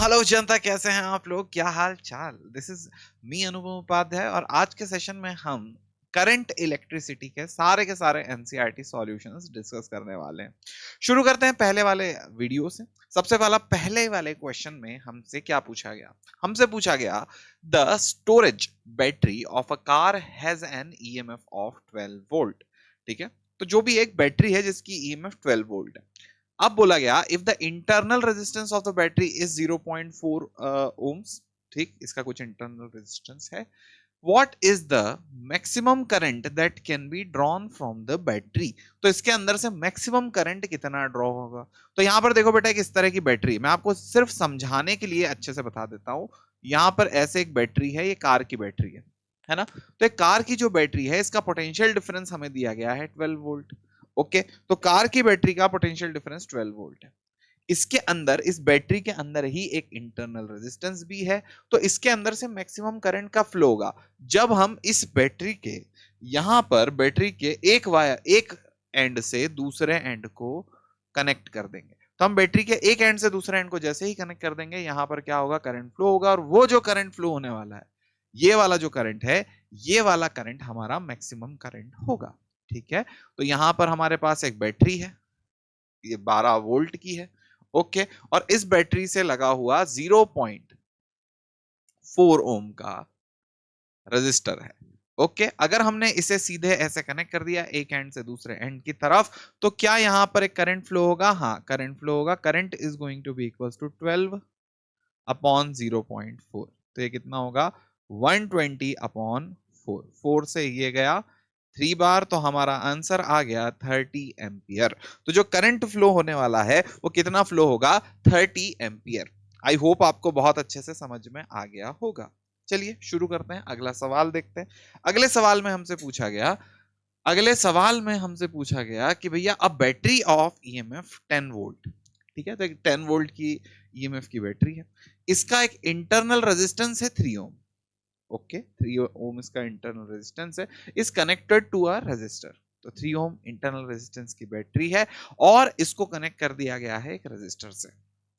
Hello जनता, कैसे हैं आप लोग? क्या हाल चाल? दिस इज मी अनुपम उपाध्याय और आज के सेशन में हम करंट इलेक्ट्रिसिटी के सारे एनसीईआरटी सॉल्यूशंस डिस्कस करने वाले हैं। शुरू करते हैं पहले वाले वीडियो से। सबसे पहला पहले वाले क्वेश्चन में हमसे क्या पूछा गया? हमसे पूछा गया the storage battery of a car has an EMF of 12 volt. ठीक है, तो जो भी एक बैटरी है जिसकी ईएमएफ 12 वोल्ट है। अब बोला गया if the internal resistance of the battery is 0.4 ohms. ठीक, इसका कुछ इंटरनल रेजिस्टेंस है। What is the maximum current that can be drawn from the battery? तो इसके अंदर से मैक्सिमम करंट कितना ड्रॉ होगा? तो यहां पर देखो बेटा, किस तरह की बैटरी, मैं आपको सिर्फ समझाने के लिए अच्छे से बता देता हूं। यहां पर ऐसे एक बैटरी है, ये कार की बैटरी है ना? तो एक कार की जो बैटरी है, इसका पोटेंशियल डिफरेंस हमें दिया गया है 12 वोल्ट। ओके, तो कार की बैटरी का पोटेंशियल डिफरेंस 12 वोल्ट है। इसके अंदर, इस बैटरी के अंदर ही एक इंटरनल रेजिस्टेंस भी है। तो इसके अंदर से मैक्सिमम करंट का फ्लो होगा जब हम इस बैटरी के, यहां पर बैटरी के एक वायर, एक एंड से दूसरे एंड को कनेक्ट कर देंगे। तो हम बैटरी के एक एंड से दूसरे एंड को जैसे ही कनेक्ट कर देंगे, यहां पर क्या होगा? करंट फ्लो होगा। और वो जो करंट फ्लो होने वाला है, ये वाला जो करंट है, ये वाला करंट हमारा मैक्सिमम करंट होगा। ठीक है, तो यहां पर हमारे पास एक बैटरी है, ये 12 वोल्ट की है। ओके, और इस बैटरी से लगा हुआ 0.4 ओम का रजिस्टर है। ओके, अगर हमने इसे सीधे ऐसे कनेक्ट कर दिया एक एंड से दूसरे एंड की तरफ, तो क्या यहां पर एक करंट फ्लो होगा? हाँ, करंट फ्लो होगा। Current is going to be equal to 12 upon 0.4। तो ये कितना होगा? 120 अपॉन 4। 4 से ये गया 3 बार, तो हमारा आंसर आ गया 30 एम्पियर। तो जो करंट फ्लो होने वाला है वो कितना फ्लो होगा? 30 एम्पियर। आई होप आपको बहुत अच्छे से समझ में आ गया होगा। चलिए शुरू करते हैं, अगला सवाल देखते हैं। अगले सवाल में हमसे पूछा गया कि भैया a battery of EMF 10 volt. ठीक है, तो 10 वोल्ट की ईएमएफ की बैटरी है। इसका एक इंटरनल रेजिस्टेंस है 3 ओम। ओके, 3 ओम इसका इंटरनल रेजिस्टेंस है, is connected to a resistor. तो 3 ओम इंटरनल रेजिस्टेंस की बैटरी है और इसको कनेक्ट कर दिया गया है एक रेजिस्टर से।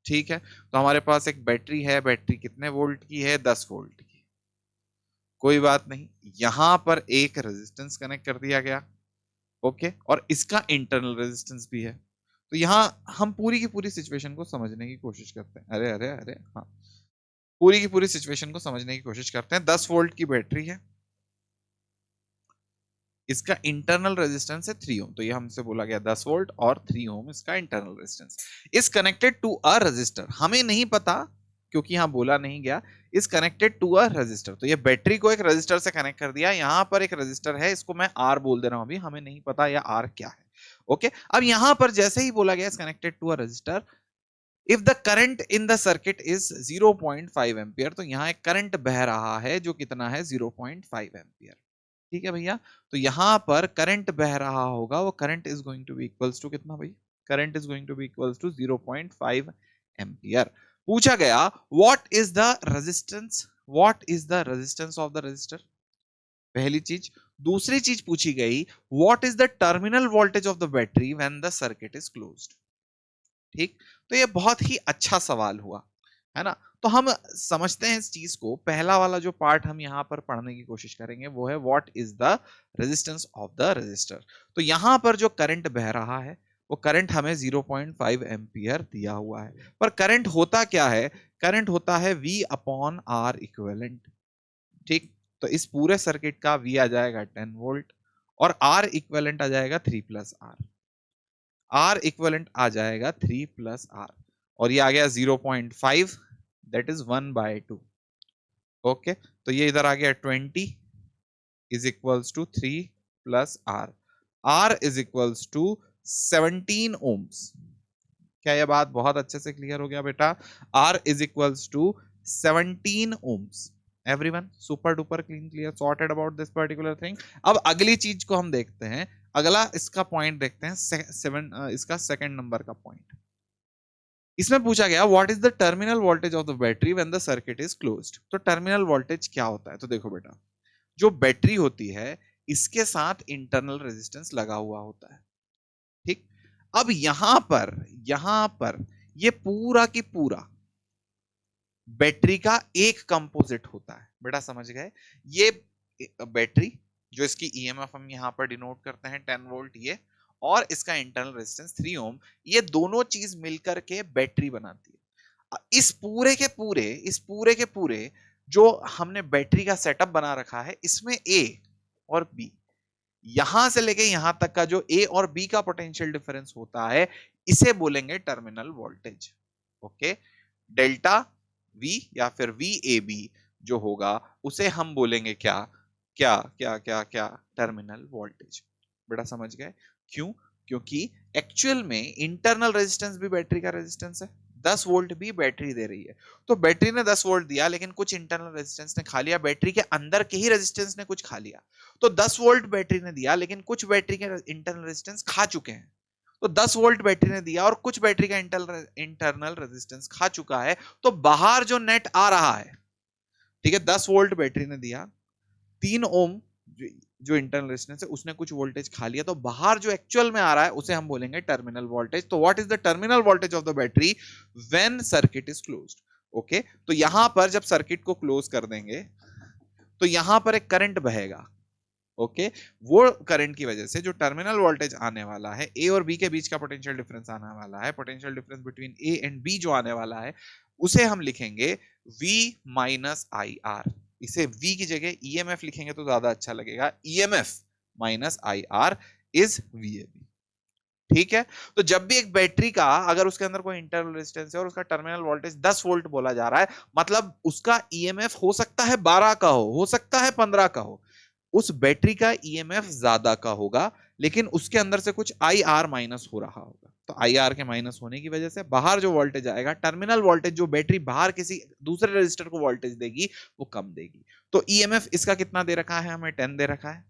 ठीक है, तो हमारे पास एक बैटरी है। बैटरी कितने वोल्ट की है? 10 वोल्ट की। कोई बात नहीं, यहां पर एक रेजिस्टेंस कनेक्ट कर दिया गया। ओके, और इसका इंटरनल रेजिस्टेंस भी है। तो यहां हम पूरी की पूरी सिचुएशन को समझने की कोशिश करते हैं। अरे अरे अरे, हाँ, पूरी की पूरी सिचुएशन को समझने की कोशिश करते हैं। 10 वोल्ट की बैटरी है, इसका इंटरनल रेजिस्टेंस है 3 ओम। तो ये हमसे बोला गया 10 वोल्ट और 3 ओम इसका internal resistance is connected to a resistor. हमें नहीं पता क्योंकि यहां बोला नहीं गया, is connected to a resistor. तो ये बैटरी को एक रजिस्टर से कनेक्ट कर दिया। यहां पर एक रजिस्टर है, इसको मैं आर बोल दे रहा हूं, अभी हमें नहीं पता यह आर क्या है। ओके, अब यहां पर जैसे ही बोला गया is connected to a resistor, if the current in the circuit is 0.5 ampere, तो यहां एक करंट बह रहा है जो कितना है? 0.5 एम्पियर। ठीक है भैया, तो यहां पर करंट बह रहा होगा, वो current is going to be equals to कितना भाई? Current is going to be equals to 0.5 ampere. पूछा गया what is the resistance, what is the resistance of the resistor, पहली चीज। दूसरी चीज पूछी गई what is the terminal voltage of the battery when the circuit is closed. ठीक, तो ये बहुत ही अच्छा सवाल हुआ, है ना? तो हम समझते हैं इस चीज को। पहला वाला जो पार्ट हम यहाँ पर पढ़ने की कोशिश करेंगे वो है what is the resistance of the resistor. तो यहां पर जो करंट बह रहा है वो करंट हमें 0.5 एम्पियर दिया हुआ है। पर करंट होता क्या है? करंट होता है V अपॉन आर इक्विवेलेंट। ठीक, तो इस पूरे सर्किट का V आ जाएगा 10 वोल्ट और R इक्विवेलेंट आ जाएगा 3 प्लस आर। आर इक्वलेंट आ जाएगा 3 प्लस आर, और ये आ गया 0.5, दैट इज 1/2। ओके, तो ये इधर आ गया 20 is equals to 3 plus R. R is equals to 17 ohms. क्या ये बात बहुत अच्छे से क्लियर हो गया बेटा? R is equals to 17 ohms. Everyone super duper clean clear sorted about this particular thing. अब अगली चीज को हम देखते हैं, अगला इसका पॉइंट देखते हैं, इसका सेकंड नंबर का पॉइंट। इसमें पूछा गया what is the terminal voltage of the battery when the circuit is closed. तो टर्मिनल वोल्टेज क्या होता है? तो देखो बेटा, जो बैटरी होती है इसके साथ इंटरनल रेजिस्टेंस लगा हुआ होता है। ठीक, अब यहां पर ये पूरा की पूरा बैटरी का एक कंपोजिट होता है। बेटा समझ गए? ये बैटरी जो इसकी ईएमएफ हम यहाँ पर डिनोट करते हैं 10 वोल्ट ये, और इसका इंटरनल रेजिस्टेंस 3 ओम, ये दोनों चीज मिलकर के बैटरी बनाती है। इस पूरे के पूरे जो हमने बैटरी का सेटअप बना रखा है, इसमें ए और बी, यहां से लेके यहां तक का जो ए और बी का पोटेंशियल डिफरेंस होता है, इसे बोलेंगे terminal voltage. Okay, delta we या फिर वी ए बी जो होगा उसे हम बोलेंगे क्या क्या क्या क्या क्या टर्मिनल वोल्टेज। बेटा समझ गए? क्यों? क्योंकि एक्चुअल में इंटरनल रेजिस्टेंस भी बैटरी का रेजिस्टेंस है, 10 वोल्ट भी बैटरी दे रही है। तो बैटरी ने 10 वोल्ट दिया, लेकिन कुछ इंटरनल रेजिस्टेंस ने खा लिया, बैटरी के अंदर के ही रेजिस्टेंस ने कुछ खा लिया। तो 10 वोल्ट बैटरी ने दिया, लेकिन कुछ बैटरी के इंटरनल रेजिस्टेंस खा चुके हैं। तो 10 वोल्ट बैटरी ने दिया और कुछ बैटरी का इंटरनल रेजिस्टेंस खा चुका है, तो बाहर जो नेट आ रहा है, ठीक है, 10 वोल्ट बैटरी ने दिया, 3 ओम जो इंटरनल रेजिस्टेंस है उसने कुछ वोल्टेज खा लिया, तो बाहर जो एक्चुअल में आ रहा है उसे हम बोलेंगे टर्मिनल वोल्टेज। तो what is the terminal voltage of the battery when circuit is closed? Okay, तो यहां पर जब सर्किट को क्लोज कर देंगे तो यहां पर एक करंट बहेगा। ओके, वो करंट की वजह से जो टर्मिनल वोल्टेज आने वाला है, ए और बी के बीच का पोटेंशियल डिफरेंस आने वाला है, potential difference between A and B जो आने वाला है, उसे हम लिखेंगे V माइनस आई आर। इसे V की जगह EMF लिखेंगे तो ज्यादा अच्छा लगेगा, EMF minus I are is VAB। ठीक है, तो जब भी एक बैटरी का अगर उसके अंदर कोई इंटरनल रेजिस्टेंस है और उसका टर्मिनल वोल्टेज 10 वोल्ट बोला जा रहा है, मतलब उसका EMF हो सकता है 12 का हो सकता है 15 का हो, उस बैटरी का ईएमएफ ज्यादा का होगा, लेकिन उसके अंदर से कुछ आई आर माइनस हो रहा होगा। तो आई आर के माइनस होने की वजह से बाहर जो वोल्टेज आएगा, टर्मिनल वोल्टेज जो बैटरी बाहर किसी दूसरे रजिस्टर को वोल्टेज देगी वो कम देगी। तो ईएमएफ इसका कितना दे रखा है? हमें 10 दे रखा है,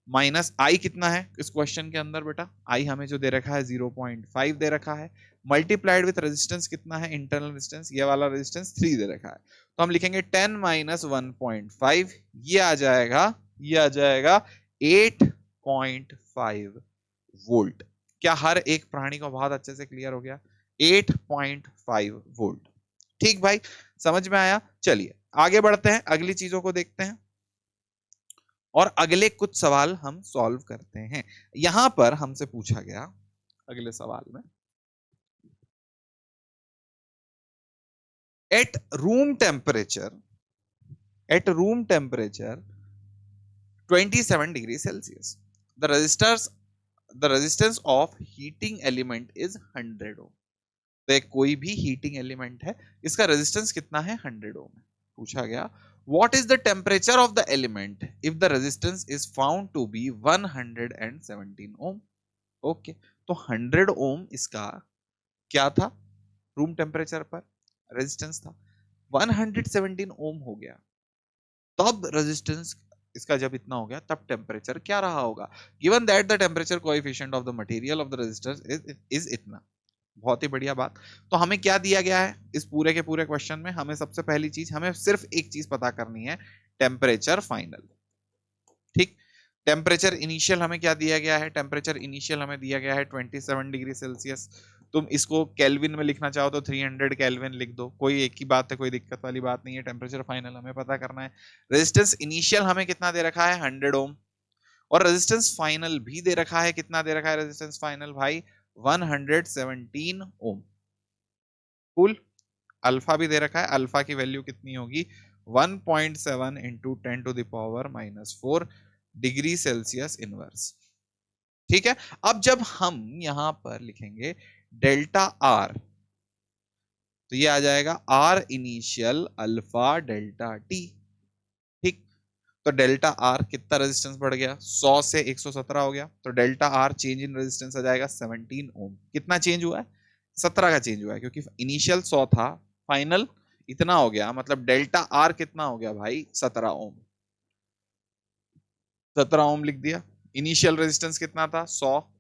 माइनस आई कितना है इस क्वेश्चन के अंदर बेटा? आई हमें जो दे रखा है 0.5 दे रखा है, मल्टीप्लाइड विथ रेजिस्टेंस कितना है? इंटरनल रेजिस्टेंस, ये वाला रेजिस्टेंस 3 दे रखा है। तो हम लिखेंगे 10 माइनस 1.5, ये आ जाएगा 8.5 वोल्ट। क्या हर एक प्राणी को बहुत अच्छे से क्लियर हो गया? 8.5 वोल्ट। ठीक भाई, समझ में आया? चलिए आगे बढ़ते हैं, अगली चीजों को देखते हैं और अगले कुछ सवाल हम सॉल्व करते हैं। यहां पर हमसे पूछा गया अगले सवाल में, at room temperature 27 degree Celsius the resistance of heating element is 100 ohm। तो एक कोई भी हीटिंग एलिमेंट है, इसका रेजिस्टेंस कितना है? 100 ओम है। पूछा गया what is the temperature of the element if the resistance is found to be 117 ohm. Okay, तो 100 ओम इसका क्या था? रूम टेम्परेचर पर रेजिस्टेंस था, 117 ओम हो गया, तब रेजिस्टेंस इसका जब इतना हो गया तब टेम्परेचर क्या रहा होगा? Given that the temperature coefficient of the material of the resistor is इतना। बहुत ही बढ़िया बात। तो हमें क्या दिया गया है इस पूरे के पूरे क्वेश्चन में? हमें सबसे पहली चीज, हमें सिर्फ एक चीज पता करनी है, टेम्परेचर फाइनल। ठीक, टेम्परेचर इनिशियल हमें क्या दिया गया है? टेम्परेचर इनिशियल हमें दिया गया है 27 डिग्री सेल्सियस। तुम इसको केल्विन में लिखना चाहो तो 300 केल्विन लिख दो, कोई एक ही बात है, कोई दिक्कत वाली बात नहीं है। टेम्परेचर फाइनल हमें पता करना है। रेजिस्टेंस इनिशियल हमें कितना दे रखा है? 100 ओम। और रेजिस्टेंस फाइनल भी दे रखा है, कितना दे रखा है रेजिस्टेंस फाइनल भाई? 117 ओम। कूल। अल्फा भी दे रखा है, अल्फा की वैल्यू कितनी होगी? 1.7 into 10 to the power -4 degree Celsius inverse. ठीक है, अब जब हम यहां पर लिखेंगे डेल्टा आर, तो ये आ जाएगा R initial alpha delta T. ठीक, तो डेल्टा आर कितना रेजिस्टेंस बढ़ गया? 100 से 117 हो गया, तो delta R change in resistance आ जाएगा 17 ओम। कितना चेंज हुआ है? 17 का चेंज हुआ है, क्योंकि इनिशियल 100 था, फाइनल इतना हो गया, मतलब डेल्टा आर कितना हो गया भाई? 17 ओम। 17 ओम लिख दिया। इनिशियल रेजिस्टेंस कितना था? 100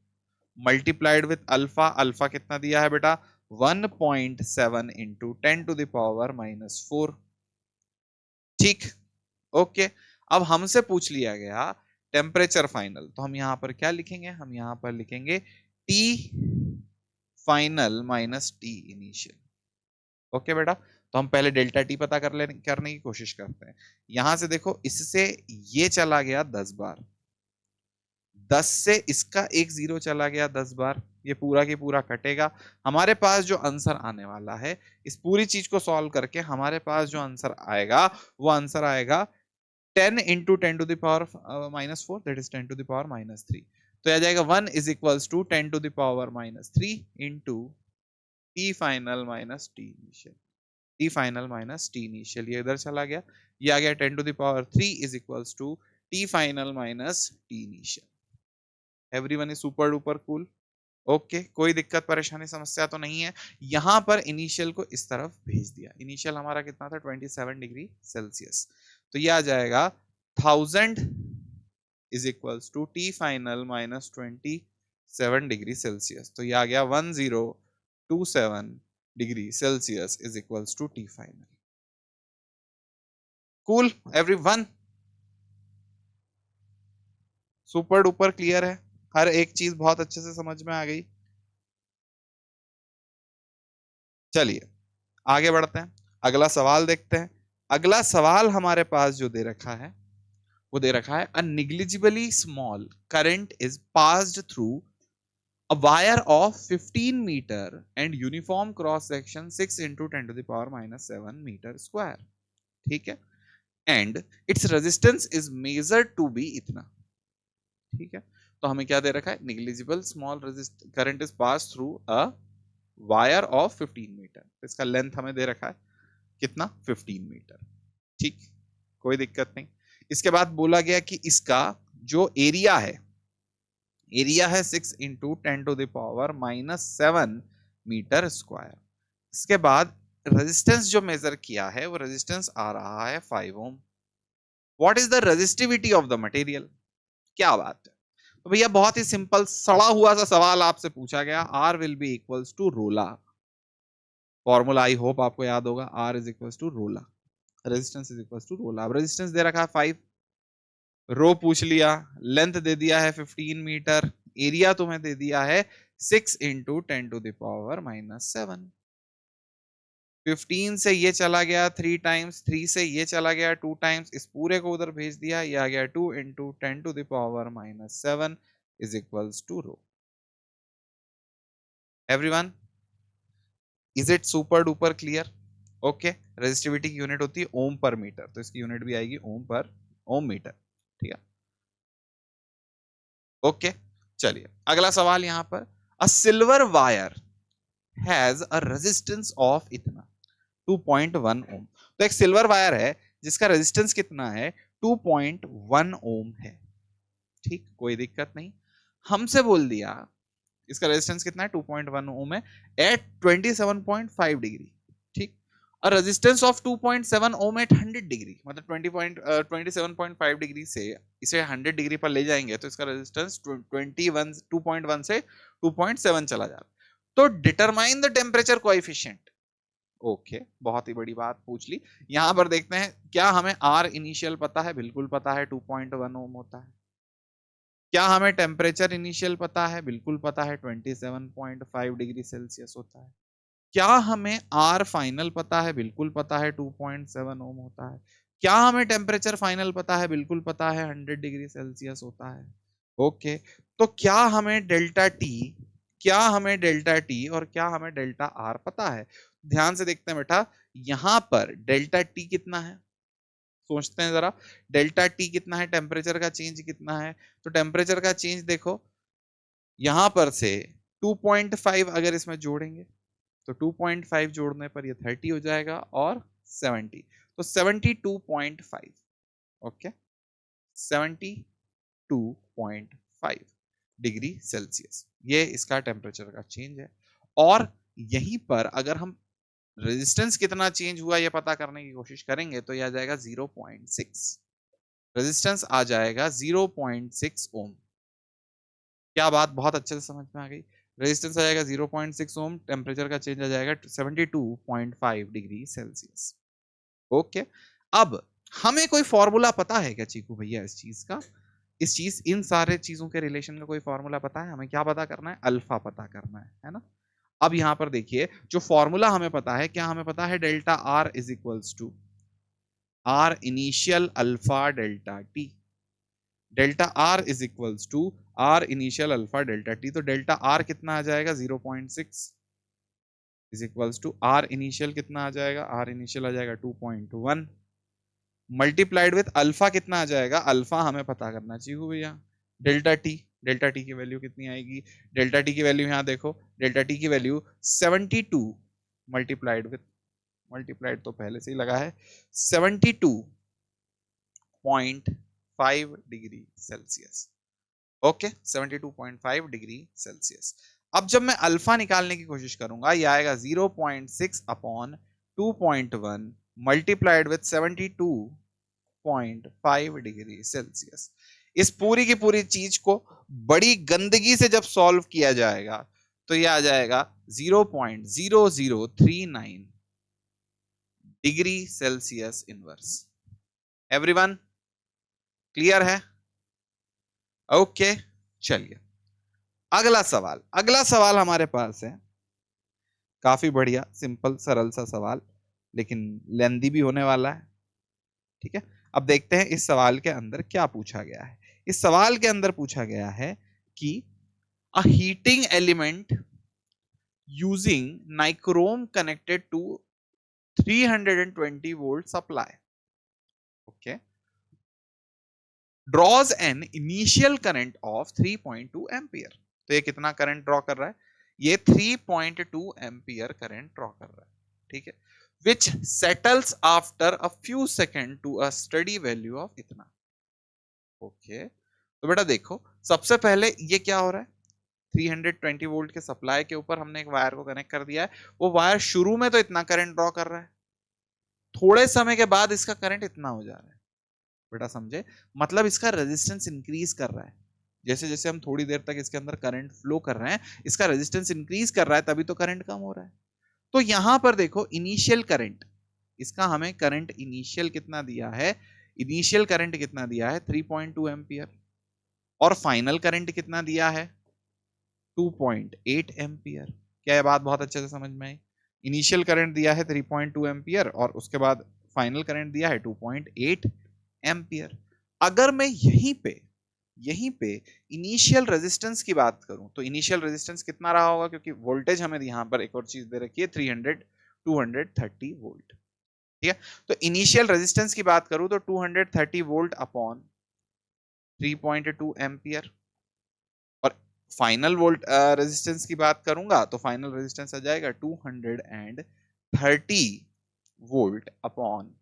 मल्टीप्लाइड विथ अल्फा, अल्फा कितना दिया है बेटा? 1.7 इंटू 10 टू द पावर -4। ठीक, ओके। अब हमसे पूछ लिया गया टेम्परेचर फाइनल, तो हम यहां पर क्या लिखेंगे? हम यहां पर लिखेंगे T final minus T initial. Okay बेटा, तो हम पहले डेल्टा टी पता करने की कोशिश करते हैं। यहां से देखो, इससे ये चला गया 10 बार, 10 से इसका एक 0 चला गया 10 बार, ये पूरा की पूरा कटेगा। हमारे पास जो आंसर आने वाला है, इस पूरी चीज को सॉल्व करके हमारे पास जो आंसर आएगा, वो आंसर आएगा 10 into 10 to the power -4, that is 10 to the power -3। तो आ जाएगा 1 is equals to 10 to the power -3 into T final minus T initial, T final minus T initial, ये इधर चला गया, ये आ गया 10 to the power 3 is equals to T final minus T initial. Everyone is super duper cool. Okay, कोई दिक्कत परेशानी समस्या तो नहीं है। यहां पर इनिशियल को इस तरफ भेज दिया, इनिशियल हमारा कितना था 27 डिग्री सेल्सियस, तो ये आ जाएगा 1000 is equals to T final minus 27 degree Celsius, तो ये आ गया 1027 degree Celsius is equals to T final. Cool everyone, super duper clear है, हर एक चीज बहुत अच्छे से समझ में आ गई। चलिए आगे बढ़ते हैं, अगला सवाल देखते हैं। अगला सवाल हमारे पास जो दे रखा है, वो दे रखा है a negligibly small current is passed through a wire of 15 meter and uniform cross section 6 into 10 to the power minus 7 meter square, ठीक है, and its resistance is measured to be इतना, ठीक है। तो हमें क्या दे रखा है, negligible small current is passed through a wire of 15 metre, तो इसका लेंथ हमें दे रखा है कितना, 15 मीटर, ठीक, कोई दिक्कत नहीं। इसके बाद बोला गया कि इसका जो एरिया है, एरिया है 6 into 10 to the power -7 metre square. इसके बाद रेजिस्टेंस जो मेजर किया है, वो रेजिस्टेंस आ रहा है 5 ohm. What is the resistivity of the material, क्या बात है। तो भैया बहुत ही सिंपल सड़ा हुआ सा सवाल आपसे पूछा गया, R will be equals to रोला, फॉर्मूला आई होप आपको याद होगा, आर इज इक्वल्स टू रोला, रेजिस्टेंस इज इक्वल्स टू रोला। अब रेजिस्टेंस दे रखा है 5, रो पूछ लिया, लेंथ दे दिया है 15 मीटर, एरिया तुम्हें दे दिया है 6 इंटू 10 टू दावर -7। 15 से ये चला गया 3 टाइम्स, 3 से ये चला गया 2 टाइम्स, इस पूरे को उधर भेज दिया, ये आ गया 2 into 10 to the power -7 is equals to rho. Everyone is it super duper clear. Okay, resistivity की यूनिट होती है ओम पर मीटर, तो इसकी यूनिट भी आएगी ओम मीटर, ठीक है। ओके, चलिए अगला सवाल यहां पर, अ silver wire has a resistance of इतना 2.1 ओम। तो एक सिल्वर वायर है जिसका रेजिस्टेंस कितना है, 2.1 ओम है, ठीक, कोई दिक्कत नहीं। हमसे बोल दिया इसका रेजिस्टेंस कितना है, 2.1 ओम है, एट 27.5 डिग्री, ठीक। और resistance of 2.7 ohm at 100 degree, मतलब 27.5 डिग्री से इसे 100 डिग्री पर ले जाएंगे, तो इसका रेजिस्टेंस 2.1 से 2.7 चला जाता है। तो determine the temperature coefficient. Okay, बहुत ही बड़ी बात पूछ ली। यहां पर देखते हैं, क्या हमें आर इनिशियल पता है, बिल्कुल पता है, 2.1 ओम होता है। क्या हमें टेम्परेचर इनिशियल पता है, बिल्कुल पता है, 27.5 डिग्री सेल्सियस होता है। क्या हमें आर फाइनल पता है, बिल्कुल पता है, 2.7 ओम होता है। क्या हमें टेम्परेचर फाइनल पता है, बिल्कुल पता है, 100 डिग्री सेल्सियस होता है। ओके, तो क्या हमें डेल्टा टी, क्या हमें डेल्टा टी और क्या हमें डेल्टा आर पता है। ध्यान से देखते हैं बेटा, यहां पर डेल्टा टी कितना है, सोचते हैं जरा, डेल्टा टी कितना है, टेम्परेचर का चेंज कितना है। तो टेम्परेचर का चेंज देखो, यहां पर से 2.5 अगर इसमें जोड़ेंगे, तो 2.5 जोड़ने पर ये 30 हो जाएगा, और 70, तो 72.5, ओके, 72.5 डिग्री सेल्सियस, ये इसका टेम्परेचर का चेंज है। और यहीं पर अगर हम रेजिस्टेंस कितना चेंज हुआ ये पता करने की कोशिश करेंगे, तो यह आ जाएगा 0.6, रेजिस्टेंस आ जाएगा 0.6 ओम। क्या बात बहुत अच्छे से समझ में आ गई। रेजिस्टेंस आ जाएगा 0.6 ओम, टेम्परेचर का चेंज आ जाएगा 72.5 डिग्री सेल्सियस। ओके, अब हमें कोई फॉर्मूला पता है क्या चीकू भैया इस चीज का, इन सारे चीजों के रिलेशन का कोई फॉर्मूला पता है हमें, क्या पता करना है, अल्फा पता करना है ना। अब यहां पर देखिए जो फॉर्मूला हमें पता है, क्या हमें पता है, delta R is equals to R initial alpha delta T. Delta R is equals to R initial alpha delta T. तो डेल्टा आर कितना आ जाएगा 0.6 is equals to R initial कितना आ जाएगा, आर इनिशियल आ जाएगा 2.1 मल्टीप्लाइड विथ अल्फा कितना आ जाएगा, अल्फा हमें पता करना चाहिए भैया, डेल्टा टी। डेल्टा टी की वैल्यू कितनी आएगी, डेल्टा टी की वैल्यू यहां देखो, डेल्टा टी की वैल्यू 72 मल्टीप्लाइड विथ, मल्टीप्लाइड तो पहले से ही लगा है, 72.5 degree Celsius. Okay 72.5 degree Celsius. अब जब मैं अल्फा निकालने की कोशिश करूंगा, ये आएगा 0.6 upon 2.1 multiplied with 72.5 degree Celsius. इस पूरी की पूरी चीज को बड़ी गंदगी से जब सॉल्व किया जाएगा तो ये आ जाएगा 0.0039 degree Celsius inverse. Everyone clear है? ओके चलिए अगला सवाल, अगला सवाल हमारे पास है काफी बढ़िया सिंपल सरल सा सवाल, लेकिन लेंदी भी होने वाला है। ठीक है, अब देखते हैं इस सवाल के अंदर क्या पूछा गया है। इस सवाल के अंदर पूछा गया है कि a heating element using nichrome connected to 320 volt supply, okay, draws an initial current of 3.2 ampere. तो ये कितना करंट ड्रॉ कर रहा है, ये 3.2 एम्पियर करंट ड्रॉ कर रहा है। ठीक है, which settles after a few seconds to a steady value of इतना। ओके तो बेटा देखो सबसे पहले ये क्या हो रहा है, 320 वोल्ट के सप्लाई के ऊपर हमने एक वायर को कनेक्ट कर दिया है। वो वायर शुरू में तो इतना करंट ड्रॉ कर रहा है, थोड़े समय के बाद इसका करंट इतना हो जा रहा है। बेटा समझे, मतलब इसका रेजिस्टेंस इंक्रीज कर रहा है। जैसे जैसे हम थोड़ी देर तक इसके अंदर करंट फ्लो कर रहे हैं, इसका रेजिस्टेंस इंक्रीज कर रहा है, तभी तो करंट कम हो रहा है। तो यहां पर देखो इनिशियल करंट, इसका हमें करंट इनिशियल कितना दिया है, इनिशियल करंट कितना दिया है 3.2 एम्पियर, और फाइनल करंट कितना दिया है 2.8 एम्पियर। क्या ये बात बहुत अच्छे से समझ में आई? इनिशियल करंट दिया है 3.2 एम्पियर और उसके बाद फाइनल करंट दिया है 2.8 एम्पियर। अगर मैं यहीं पे इनिशियल रेजिस्टेंस की बात करूं तो इनिशियल रेजिस्टेंस कितना रहा होगा, क्योंकि वोल्टेज हमें यहां पर एक और चीज दे रखी है 230 वोल्ट। ठीक है, तो इनिशियल रेजिस्टेंस की बात करूं तो 230 वोल्ट अपॉन 3.2 एम्पियर, और फाइनल वोल्ट रेजिस्टेंस की बात करूंगा तो फाइनल रेजिस्टेंस आ जाएगा 230 वोल्ट अपॉन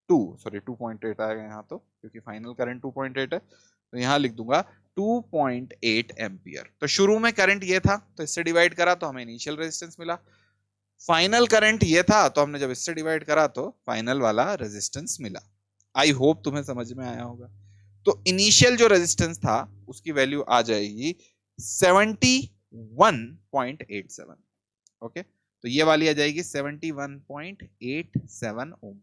2.8 आएगा यहाँ तो, क्योंकि फाइनल करंट 2.8 है तो यहाँ लिख दूंगा 2.8 एम्पियर। तो शुरू में करंट ये था तो इससे डिवाइड करा तो हमें इनिशियल रेजिस्टेंस मिला, फाइनल करंट ये था तो हमने जब इससे डिवाइड करा तो फाइनल वाला रेजिस्टेंस मिला। आई होप तुम्हें समझ में आया होगा। तो इनिशियल जो रेजिस्टेंस था उसकी वैल्यू आ जाएगी 71.87। ओके तो ये वाली आ जाएगी 71.87 ओम।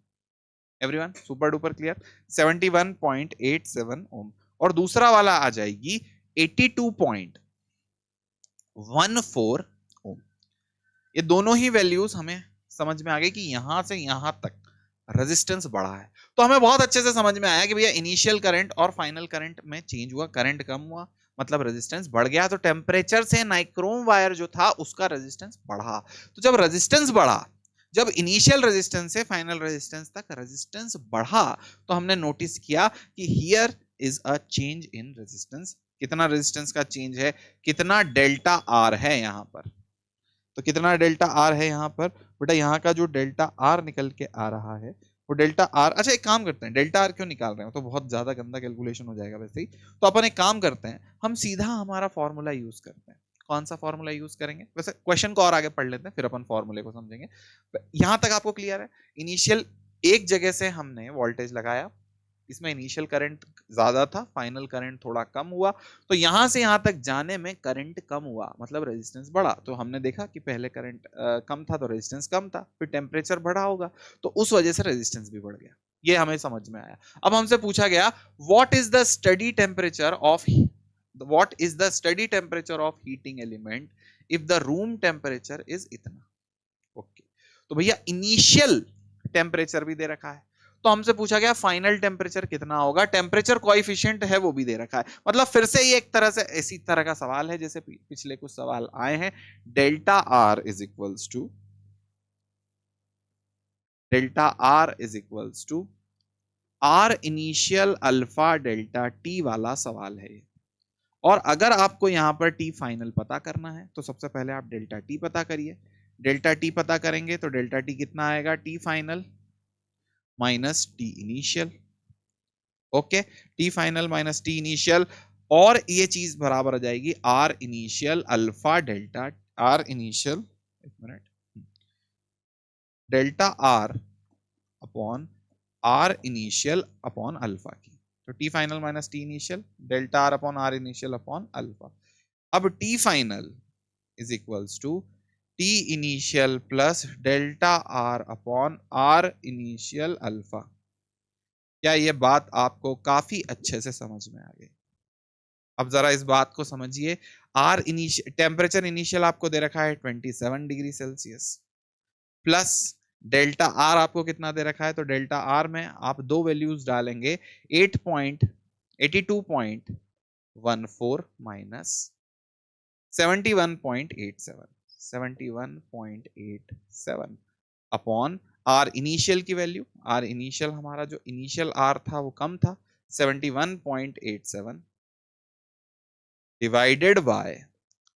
एवरीवन सुपर डुपर क्लियर, 71.87 ओम। और दूसरा वाला आ जाएगी 82.14 ओम। ये दोनों ही वैल्यूज हमें समझ में आ गई कि यहां से यहां तक रेजिस्टेंस बढ़ा है। तो हमें बहुत अच्छे से समझ में आया कि भैया इनिशियल करंट और फाइनल करंट में चेंज हुआ, करंट कम हुआ मतलब रेजिस्टेंस बढ़ गया। तो टेम्परेचर से नाइक्रोम वायर जो था उसका रेजिस्टेंस बढ़ा। तो जब रेजिस्टेंस बढ़ा, जब इनिशियल रेजिस्टेंस से फाइनल रेजिस्टेंस तक रेजिस्टेंस बढ़ा, तो हमने नोटिस किया कि here is a change in resistance. कितना रेजिस्टेंस का चेंज है, कितना डेल्टा आर है यहाँ पर, तो कितना डेल्टा आर है यहाँ पर बेटा, यहाँ का जो डेल्टा आर निकल के आ रहा है वो डेल्टा आर, अच्छा एक काम करते हैं, डेल्टा आर क्यों निकाल रहे हैं तो बहुत ज्यादा गंदा कैलकुलेशन हो जाएगा वैसे ही। तो अपन एक काम करते हैं, हम सीधा हमारा फॉर्मूला यूज करते हैं। कौन सा फॉर्मूला यूज करेंगे, वैसे क्वेश्चन को और आगे पढ़ लेते हैं फिर अपन फॉर्मूले को समझेंगे। यहां तक आपको क्लियर है? इनिशियल एक जगह से हमने वोल्टेज लगाया, इसमें इनिशियल करंट ज्यादा था, फाइनल करंट थोड़ा कम हुआ, तो यहां से यहां तक जाने में करंट कम हुआ मतलब रेजिस्टेंस बढ़ा। तो हमने देखा कि पहले करंट कम था तो रेजिस्टेंस कम था, फिर टेम्परेचर बढ़ा होगा तो उस वजह से रेजिस्टेंस भी बढ़ गया। ये हमें समझ में आया। अब हमसे पूछा गया what is the study temperature of what is the study temperature of heating element if the room temperature is इतना। ओके, तो भैया इनिशियल टेम्परेचर भी दे रखा है, तो हमसे पूछा गया फाइनल टेम्परेचर कितना होगा, टेम्परेचर कोएफिशिएंट है वो भी दे रखा है। मतलब फिर से ये एक तरह से इसी तरह का सवाल है जैसे पिछले कुछ सवाल आए हैं। Delta R is equals to R initial alpha delta T वाला सवाल है। और अगर आपको यहां पर टी फाइनल पता करना है तो सबसे पहले आप डेल्टा टी पता करिए। डेल्टा टी पता करेंगे तो डेल्टा टी कितना आएगा, T final minus T initial. Okay, T final minus T initial, और ये चीज बराबर आ जाएगी R initial alpha delta, R initial, एक minute, delta R upon R initial upon alpha की। तो T final minus T initial, delta R upon R initial upon alpha. अब T final is equals to T initial plus delta R upon R initial alpha. क्या ये बात आपको काफी अच्छे से समझ में आ गई? अब जरा इस बात को समझिए। आर इनिशियल टेम्परेचर इनिशियल आपको दे रखा है 27 degree Celsius, plus delta are आपको कितना दे रखा है, तो डेल्टा आर में आप दो वैल्यूज डालेंगे, 8.82.14 माइनस 71.87 अपॉन आर इनिशियल की वैल्यू, आर इनिशियल हमारा जो इनिशियल आर था वो कम था, 71.87 डिवाइडेड बाय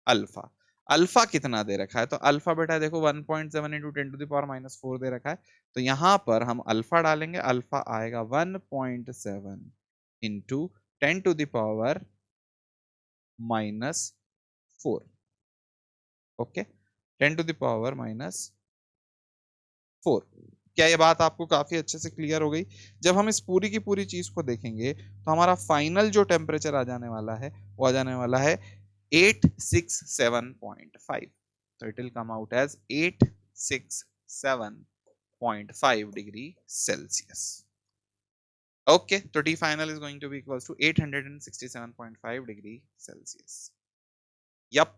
अल्फा। अल्फा कितना दे रखा है, तो अल्फा बेटा देखो 1.7 into 10 to the power minus 4 दे रखा है, तो यहां पर हम अल्फा डालेंगे, अल्फा आएगा 1.7 into 10 to the power minus 4। Okay, 10 to the power minus 4। क्या ये बात आपको काफी अच्छे से क्लियर हो गई? जब हम इस पूरी की पूरी चीज को देखेंगे तो हमारा फाइनल जो टेम्परेचर आ जाने वाला है वो आ जाने वाला है 867.5। तो it will come out as 867.5 degree Celsius. Okay, तो T final is going to be equals to 867.5 degree Celsius. Yup,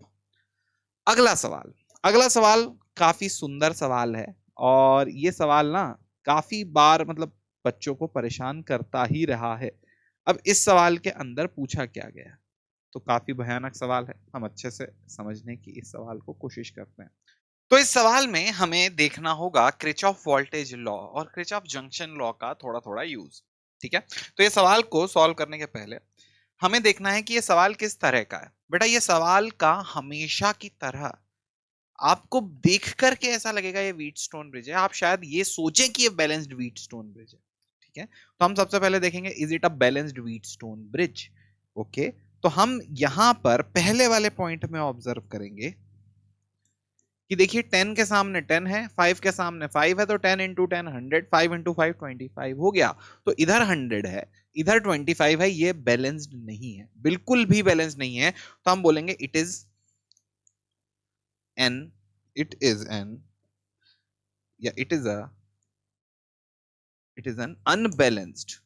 अगला सवाल, अगला सवाल काफी सुंदर सवाल है, और ये सवाल ना काफी बार मतलब बच्चों को परेशान करता ही रहा है। अब इस सवाल के अंदर पूछा क्या गया, तो काफी भयानक सवाल है, हम अच्छे से समझने की इस सवाल को कोशिश करते हैं। तो इस सवाल में हमें देखना होगा किरचॉफ वोल्टेज लॉ और किरचॉफ जंक्शन लॉ का थोड़ा थोड़ा यूज। ठीक है, तो ये सवाल को सॉल्व करने के पहले हमें देखना है कि ये सवाल किस तरह का है। बेटा ये सवाल का हमेशा की तरह आपको देख करके ऐसा लगेगा ये व्हीटस्टोन ब्रिज है, आप शायद ये सोचें कि ये बैलेंस्ड व्हीटस्टोन ब्रिज है। ठीक है, तो हम सबसे पहले देखेंगे is it a balanced Wheatstone bridge. Okay, तो हम यहां पर पहले वाले पॉइंट में ऑब्जर्व करेंगे कि देखिए 10 के सामने 10 है, 5 के सामने 5 है, तो 10 इंटू 10 100, 5 इंटू 5 25 हो गया। तो इधर 100 है, इधर 25 है, ये बैलेंस्ड नहीं है, बिल्कुल भी बैलेंस्ड नहीं है। तो हम बोलेंगे it is an, it is an, yeah, it is an unbalanced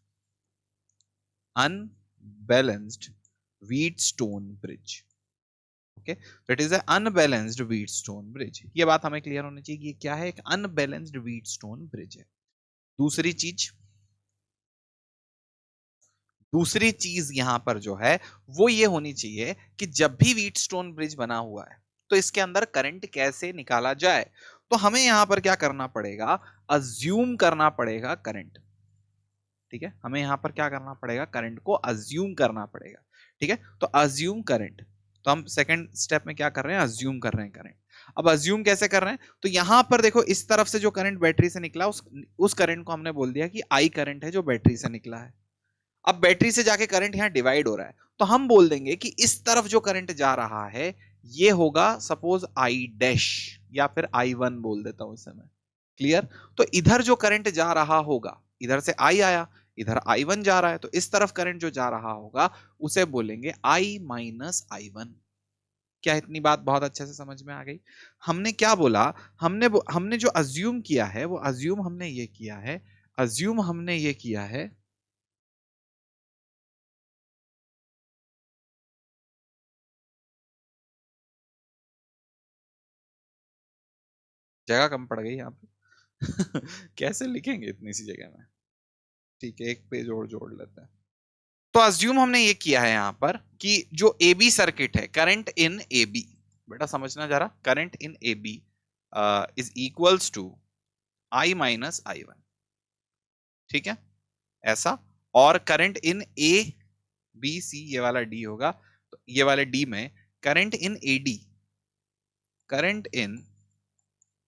Wheatstone bridge. Okay, तो it is unbalanced Wheatstone bridge. ये बात हमें क्लियर होनी चाहिए कि ये क्या है, एक अनबैलेंस्ड व्हीटस्टोन ब्रिज है। दूसरी चीज यहां पर जो है वो ये होनी चाहिए कि जब भी व्हीटस्टोन ब्रिज बना हुआ है तो इसके अंदर करंट कैसे निकाला जाए। तो हमें यहां पर क्या करना पड़ेगा, अज्यूम करना पड़ेगा करंट। ठीक है, हमें यहां पर क्या करना पड़ेगा, करंट को अज्यूम करना पड़ेगा। ठीक है, तो अज्यूम करंट, तो हम सेकंड स्टेप में क्या कर रहे हैं, अज्यूम कर रहे हैं करंट। अब अज्यूम कैसे कर रहे हैं, तो यहां पर देखो इस तरफ से जो करंट बैटरी से निकला उस करंट को हमने बोल दिया कि आई करंट है जो बैटरी से निकला है। अब बैटरी से जाके करंट यहां डिवाइड हो रहा है, तो हम बोल देंगे कि इस तरफ जो करंट जा रहा है ये होगा सपोज आई डैश, या फिर आई वन बोल देता हूं इस समय। क्लियर? तो इधर जो करंट जा रहा होगा, इधर से आई आया, इधर आई वन जा रहा है, तो इस तरफ करंट जो जा रहा होगा उसे बोलेंगे आई माइनस आई वन। क्या इतनी बात बहुत अच्छे से समझ में आ गई? हमने क्या बोला, हमने जो अज्यूम किया है वो अज्यूम हमने ये किया है, अज्यूम हमने ये किया है जगह कम पड़ गई यहाँ पे कैसे लिखेंगे इतनी सी जगह में। ठीक है, एक पेज और जोड़ लेते हैं। तो अज्यूम हमने ये किया है यहाँ पर कि जो ए बी सर्किट है, करंट इन ए बी, बेटा समझना जरा, current in A B is equals to I minus I one. ठीक है, ऐसा। और current in A B C, ये वाला डी होगा, तो ये वाले डी में current in A D, current in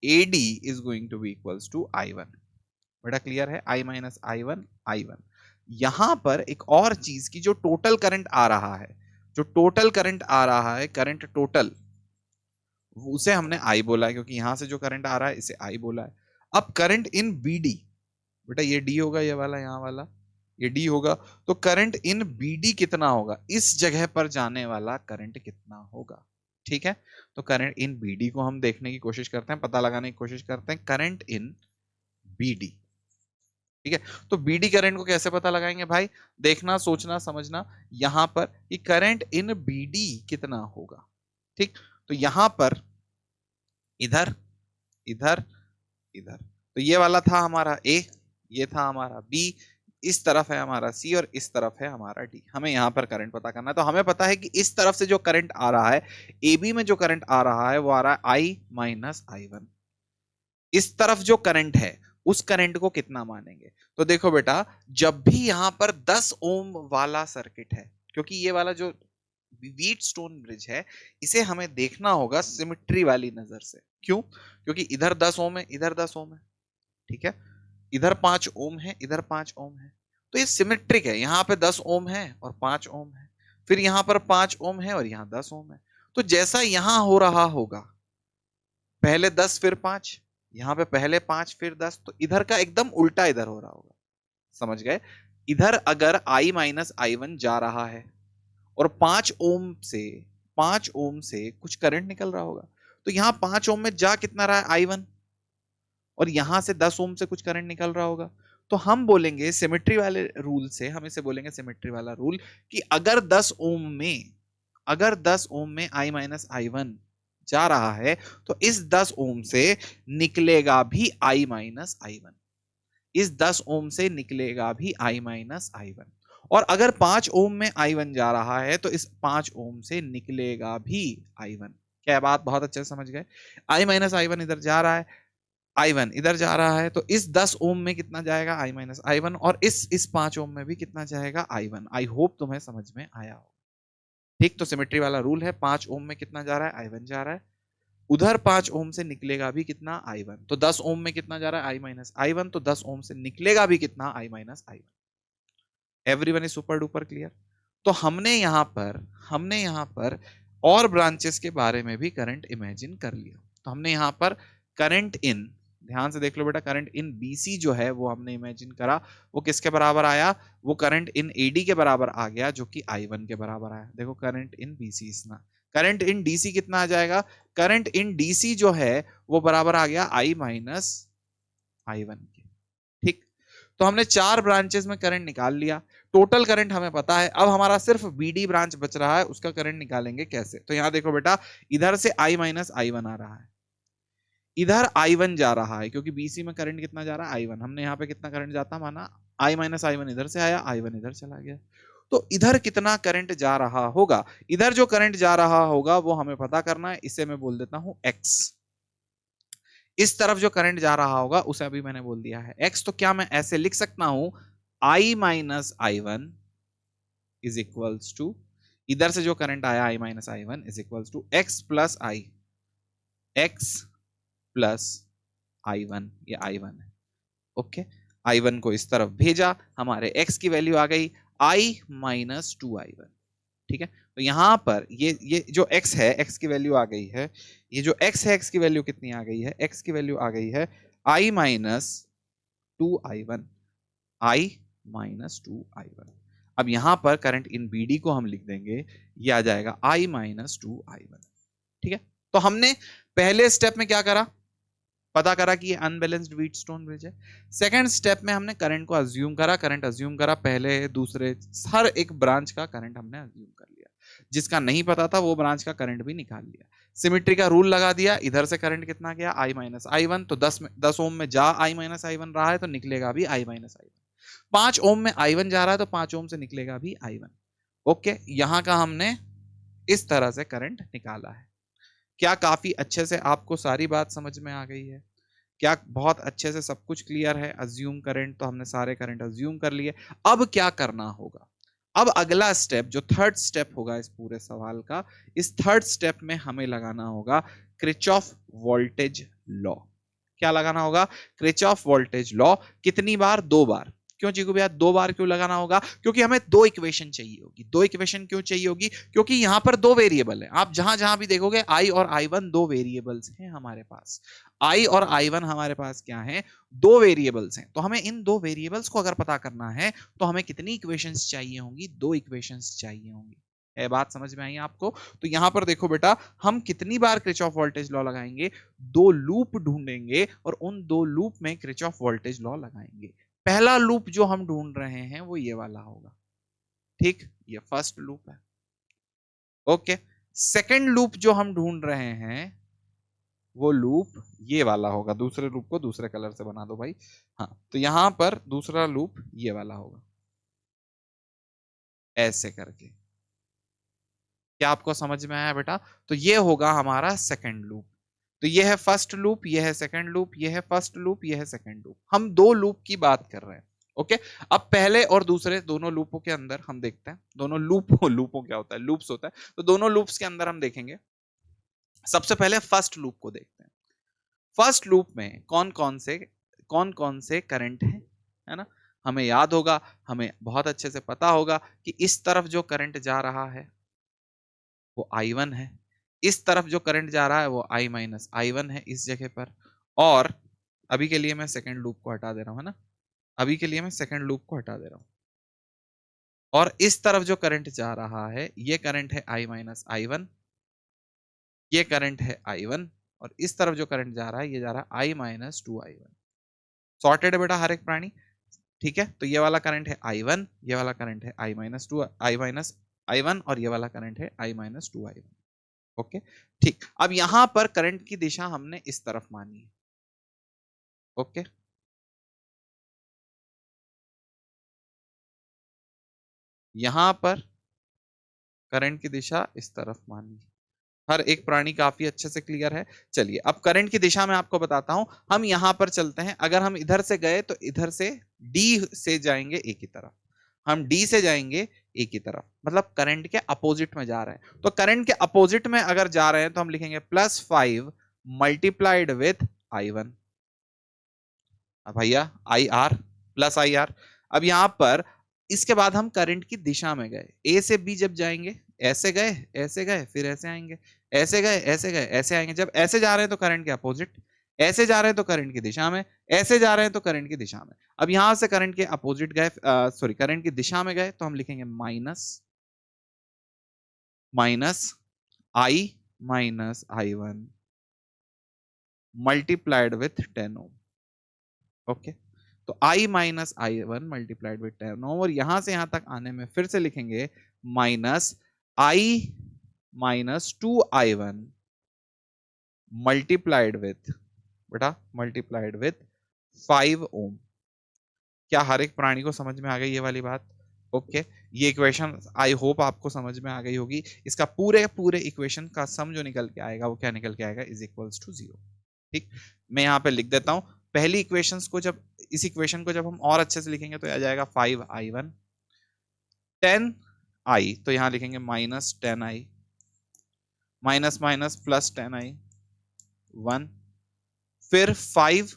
A D is going to be equals to I one. बेटा क्लियर है, I minus I one, I one. यहां पर एक और चीज की, जो टोटल करंट आ रहा है, जो टोटल करंट आ रहा है, करंट टोटल, उसे हमने आई बोला है, क्योंकि यहां से जो करंट आ रहा है इसे आई बोला है। अब करंट इन बी डी, बेटा ये डी होगा, ये वाला, यहाँ वाला ये डी होगा, तो करंट इन बी डी कितना होगा, इस जगह पर जाने वाला करंट कितना होगा। ठीक है, तो करंट इन बी डी को हम देखने की कोशिश करते हैं, पता लगाने की कोशिश करते हैं, करंट इन बी डी। ठीक है, तो बीडी करंट को कैसे पता लगाएंगे भाई, देखना, सोचना, समझना यहां पर कि करंट इन बीडी कितना होगा। ठीक, तो यहां पर इधर इधर इधर, तो ये वाला था हमारा ए, ये था हमारा बी, इस तरफ है हमारा सी और इस तरफ है हमारा डी। हमें यहां पर करंट पता करना है, तो हमें पता है कि इस तरफ से जो करंट आ रहा है, ए बी में जो करंट आ रहा है वो आ रहा है आई माइनस आई वन। इस तरफ जो करंट है उस करंट को कितना मानेंगे, तो देखो बेटा, जब भी यहां पर 10 ओम वाला सर्किट है, क्योंकि ये वाला जो व्हीटस्टोन ब्रिज है, इसे हमें देखना होगा सिमेट्री वाली नजर से। क्यों, क्योंकि इधर 10 ओम है, इधर 10 ओम है। ठीक है, इधर 5 ओम है, इधर 5 ओम है, तो ये सिमेट्रिक है। यहां पे 10 ओम है और 5 ओम है, फिर यहां पर 5 ओम है और यहां 10 ओम है। तो जैसा यहां हो रहा होगा, पहले 10 फिर 5, यहां पे पहले 5 फिर 10, तो इधर का एकदम उल्टा इधर हो रहा होगा। समझ गए, इधर अगर I माइनस आई वन जा रहा है और 5 ओम से कुछ करंट निकल रहा होगा, तो यहां 5 ओम में जा कितना रहा है, आई वन, और यहां से 10 ओम से कुछ करंट निकल रहा होगा। तो हम बोलेंगे सिमेट्री वाले रूल से, हम इसे बोलेंगे सिमेट्री वाला रूल, कि अगर 10 ओम में I माइनस आई वन जा रहा है, तो इस 10 ओम से निकलेगा भी I माइनस आई वन, इस 10 ओम से निकलेगा भी I माइनस आई वन। और अगर 5 ओम में आई वन जा रहा है, तो इस 5 ओम से निकलेगा भी आई वन। क्या बात बहुत अच्छे से समझ गए, I माइनस आई वन इधर जा रहा है, आई वन इधर जा रहा है, तो इस 10 ओम में कितना जाएगा, I माइनस आई वन, और इस 5 ओम में भी कितना जाएगा, आई वन। आई होप तुम्हें समझ में आया हो। ठीक, तो सिमेट्री वाला रूल है, 5 ओम में कितना जा रहा है, आई वन जा रहा है, उधर 5 ओम से निकलेगा भी कितना, आई वन। तो 10 ओम में कितना जा रहा है, आई माइनस आई वन, तो 10 ओम से निकलेगा भी कितना, I minus I one. Everyone is super duper clear. तो हमने यहाँ पर और ब्रांचेस के बारे में भी करंट इमेजिन कर लिया। तो हमने यहाँ पर करंट इन, ध्यान से देख लो बेटा, करंट इन बीसी जो है वो हमने इमेजिन करा, वो किसके बराबर आया, वो करंट इन एडी के बराबर आ गया, जो कि आई वन के बराबर आया। देखो करंट इन बीसी, इतना करंट इन डीसी कितना आ जाएगा, करंट इन डीसी जो है वो बराबर आ गया आई माइनस आई वन के। ठीक, तो हमने 4 ब्रांचेस में करंट निकाल लिया, टोटल करंट हमें पता है। अब हमारा सिर्फ बीडी ब्रांच बच रहा है, उसका करंट निकालेंगे कैसे। तो यहां देखो बेटा, इधर से आई माइनस आई वन आ रहा है, इधर आई वन जा रहा है, क्योंकि बीसी में करंट कितना जा रहा है, आई वन। हमने यहाँ पे कितना करंट जाता माना, आई माइनस आई वन इधर से आया, आई वन इधर चला गया। तो इधर कितना करंट जा रहा होगा, इधर जो करंट जा रहा होगा वो हमें पता करना है, इसे मैं बोल देता हूं एक्स। इस तरफ जो करंट जा रहा होगा उसे अभी मैंने बोल दिया है एक्स। तो क्या मैं ऐसे लिख सकता हूं, I minus I one is equals to, इधर से जो करंट आया I minus I one is equals to X plus I, X plus I one, ये आई वन है। ओके, आई वन को इस तरफ भेजा, हमारे एक्स की वैल्यू आ गई आई माइनस टू आई वन। ठीक है, तो यहां पर ये जो x है, x की वैल्यू आ गई है, ये जो x है, x की वैल्यू कितनी आ गई है, x की वैल्यू आ गई है i minus two I one, I minus two I one. अब यहां पर करंट इन BD को हम लिख देंगे, ये आ जाएगा i minus two I one. ठीक है, तो हमने पहले स्टेप में क्या करा, पता करा कि ये अनबैलेंस्ड व्हीटस्टोन ब्रिज है। सेकंड स्टेप में हमने करंट को अज्यूम करा, करंट अज्यूम करा, पहले दूसरे हर एक ब्रांच का करंट हमने अज्यूम कर लिया। जिसका नहीं पता था वो ब्रांच का करंट भी निकाल लिया। सिमेट्री का रूल लगा दिया, इधर से करंट कितना गया I माइनस I1, तो 10 ओम में जा I माइनस I1 रहा है तो निकलेगा भी I माइनस I1। 5 ओम में I1 जा रहा है तो 5 ओम से निकलेगा भी I1। ओके, यहां का हमने इस तरह से करंट निकाला है। क्या काफी अच्छे से आपको सारी बात समझ में आ गई है? क्या बहुत अच्छे से सब कुछ क्लियर है? अज्यूम करंट, तो हमने सारे करंट अज्यूम कर लिए। अब क्या करना होगा? अब अगला स्टेप, जो थर्ड स्टेप होगा इस पूरे सवाल का, इस थर्ड स्टेप में हमें लगाना होगा किरचॉफ वोल्टेज लॉ। क्या लगाना होगा? Kirchhoff voltage law. कितनी बार? 2 बार। क्यों चीकू भैया 2 बार क्यों लगाना होगा? क्योंकि हमें 2 इक्वेशन चाहिए होगी। 2 इक्वेशन क्यों चाहिए होगी? क्योंकि यहां पर 2 वेरिएबल है। आप जहां जहां भी देखोगे I और I1 2 वेरिएबल्स हैं हमारे पास। I और I1 हमारे पास क्या है? 2 वेरिएबल्स हैं। तो हमें इन 2 वेरिएबल्स को अगर पता करना है तो हमें कितनी इक्वेशंस चाहिए होंगी? 2 इक्वेशंस चाहिए होंगी। है बात समझ में आई आपको? तो यहां पर देखो बेटा, हम कितनी बार किरचॉफ वोल्टेज लॉ लगाएंगे? 2 लूप ढूंढेंगे और उन 2 लूप में किरचॉफ वोल्टेज लॉ लगाएंगे। पहला लूप जो हम ढूंढ रहे हैं वो ये वाला होगा, ठीक, ये फर्स्ट लूप है। ओके, सेकंड लूप जो हम ढूंढ रहे हैं वो लूप ये वाला होगा। दूसरे लूप को दूसरे कलर से बना दो भाई। हाँ, तो यहां पर दूसरा लूप ये वाला होगा, ऐसे करके। क्या आपको समझ में आया बेटा? तो ये होगा हमारा सेकंड लूप। तो ये है फर्स्ट लूप, ये है सेकंड लूप, ये है फर्स्ट लूप, ये है सेकंड लूप। हम 2 लूप की बात कर रहे हैं। ओके, अब पहले और दूसरे दोनों लूपों के अंदर हम देखते हैं, दोनों लूपों क्या होता है? लूप्स होता है। तो दोनों लूप्स के अंदर हम देखेंगे। सबसे पहले फर्स्ट लूप को देखते हैं। फर्स्ट लूप में कौन कौन से करंट है ना? हमें याद होगा, हमें बहुत अच्छे से पता होगा कि इस तरफ जो करंट जा रहा है वो I1 है, इस तरफ जो करंट जा रहा है वो I माइनस I1 है इस जगह पर। और अभी के लिए मैं सेकंड लूप को हटा दे रहा हूं, है ना? अभी के लिए मैं सेकंड लूप को हटा दे रहा हूं। और इस तरफ जो करंट जा रहा है ये करंट है I माइनस I1, ये करंट है I1। और इस तरफ जो करंट जा रहा है ये जा रहा है I माइनस 2I1। सॉर्टेड है बेटा हर एक प्राणी, ठीक है? तो ये वाला करंट है I1, ये वाला करंट है I minus 2 I minus I1, और ये वाला करंट है I माइनस 2I1। ओके, ठीक। अब यहां पर करंट की दिशा हमने इस तरफ मानी है। ओके, यहां पर करंट की दिशा इस तरफ मानी है। हर एक प्राणी काफी अच्छे से क्लियर है। चलिए, अब करंट की दिशा मैं आपको बताता हूं। हम यहां पर चलते हैं। अगर हम इधर से गए तो इधर से डी से जाएंगे ए की तरफ, हम डी से जाएंगे ए की तरफ, मतलब करंट के अपोजिट में जा रहे हैं। तो करंट के अपोजिट में अगर जा रहे हैं तो हम लिखेंगे +5 मल्टीप्लाइड विथ I1। भैया IR प्लस IR। अब यहां पर इसके बाद हम करंट की दिशा में गए, ए से बी जब जाएंगे, ऐसे गए, ऐसे गए, फिर ऐसे आएंगे, ऐसे गए, ऐसे गए, ऐसे आएंगे। जब ऐसे जा रहे हैं तो करंट के अपोजिट, ऐसे जा रहे हैं तो करंट की दिशा में, ऐसे जा रहे हैं तो करंट की दिशा में। अब यहां से करंट के अपोजिट गए, सॉरी करंट की दिशा में गए तो हम लिखेंगे minus I minus I1 multiplied with 10 ohm. Okay, तो I minus I1 multiplied with 10 ohm. और यहां से यहां तक आने में फिर से लिखेंगे minus I minus 2I1 multiplied with, बेटा मल्टीप्लाइड विथ 5 ओम। क्या हर एक प्राणी को समझ में आ गई ये वाली बात? ओके, ये इक्वेशन आई होप आपको समझ में आ गई होगी। इसका पूरे पूरे इक्वेशन का सम जो निकल के आएगा वो क्या निकल के आएगा? Is equals to 0। ठीक, मैं यहाँ पे लिख देता हूं। पहली इक्वेशंस को जब, इस इक्वेशन को जब हम और अच्छे से लिखेंगे तो आ जाएगा 5I1 10I, तो यहां लिखेंगे minus 10I, minus minus plus 10I 1, फिर 5,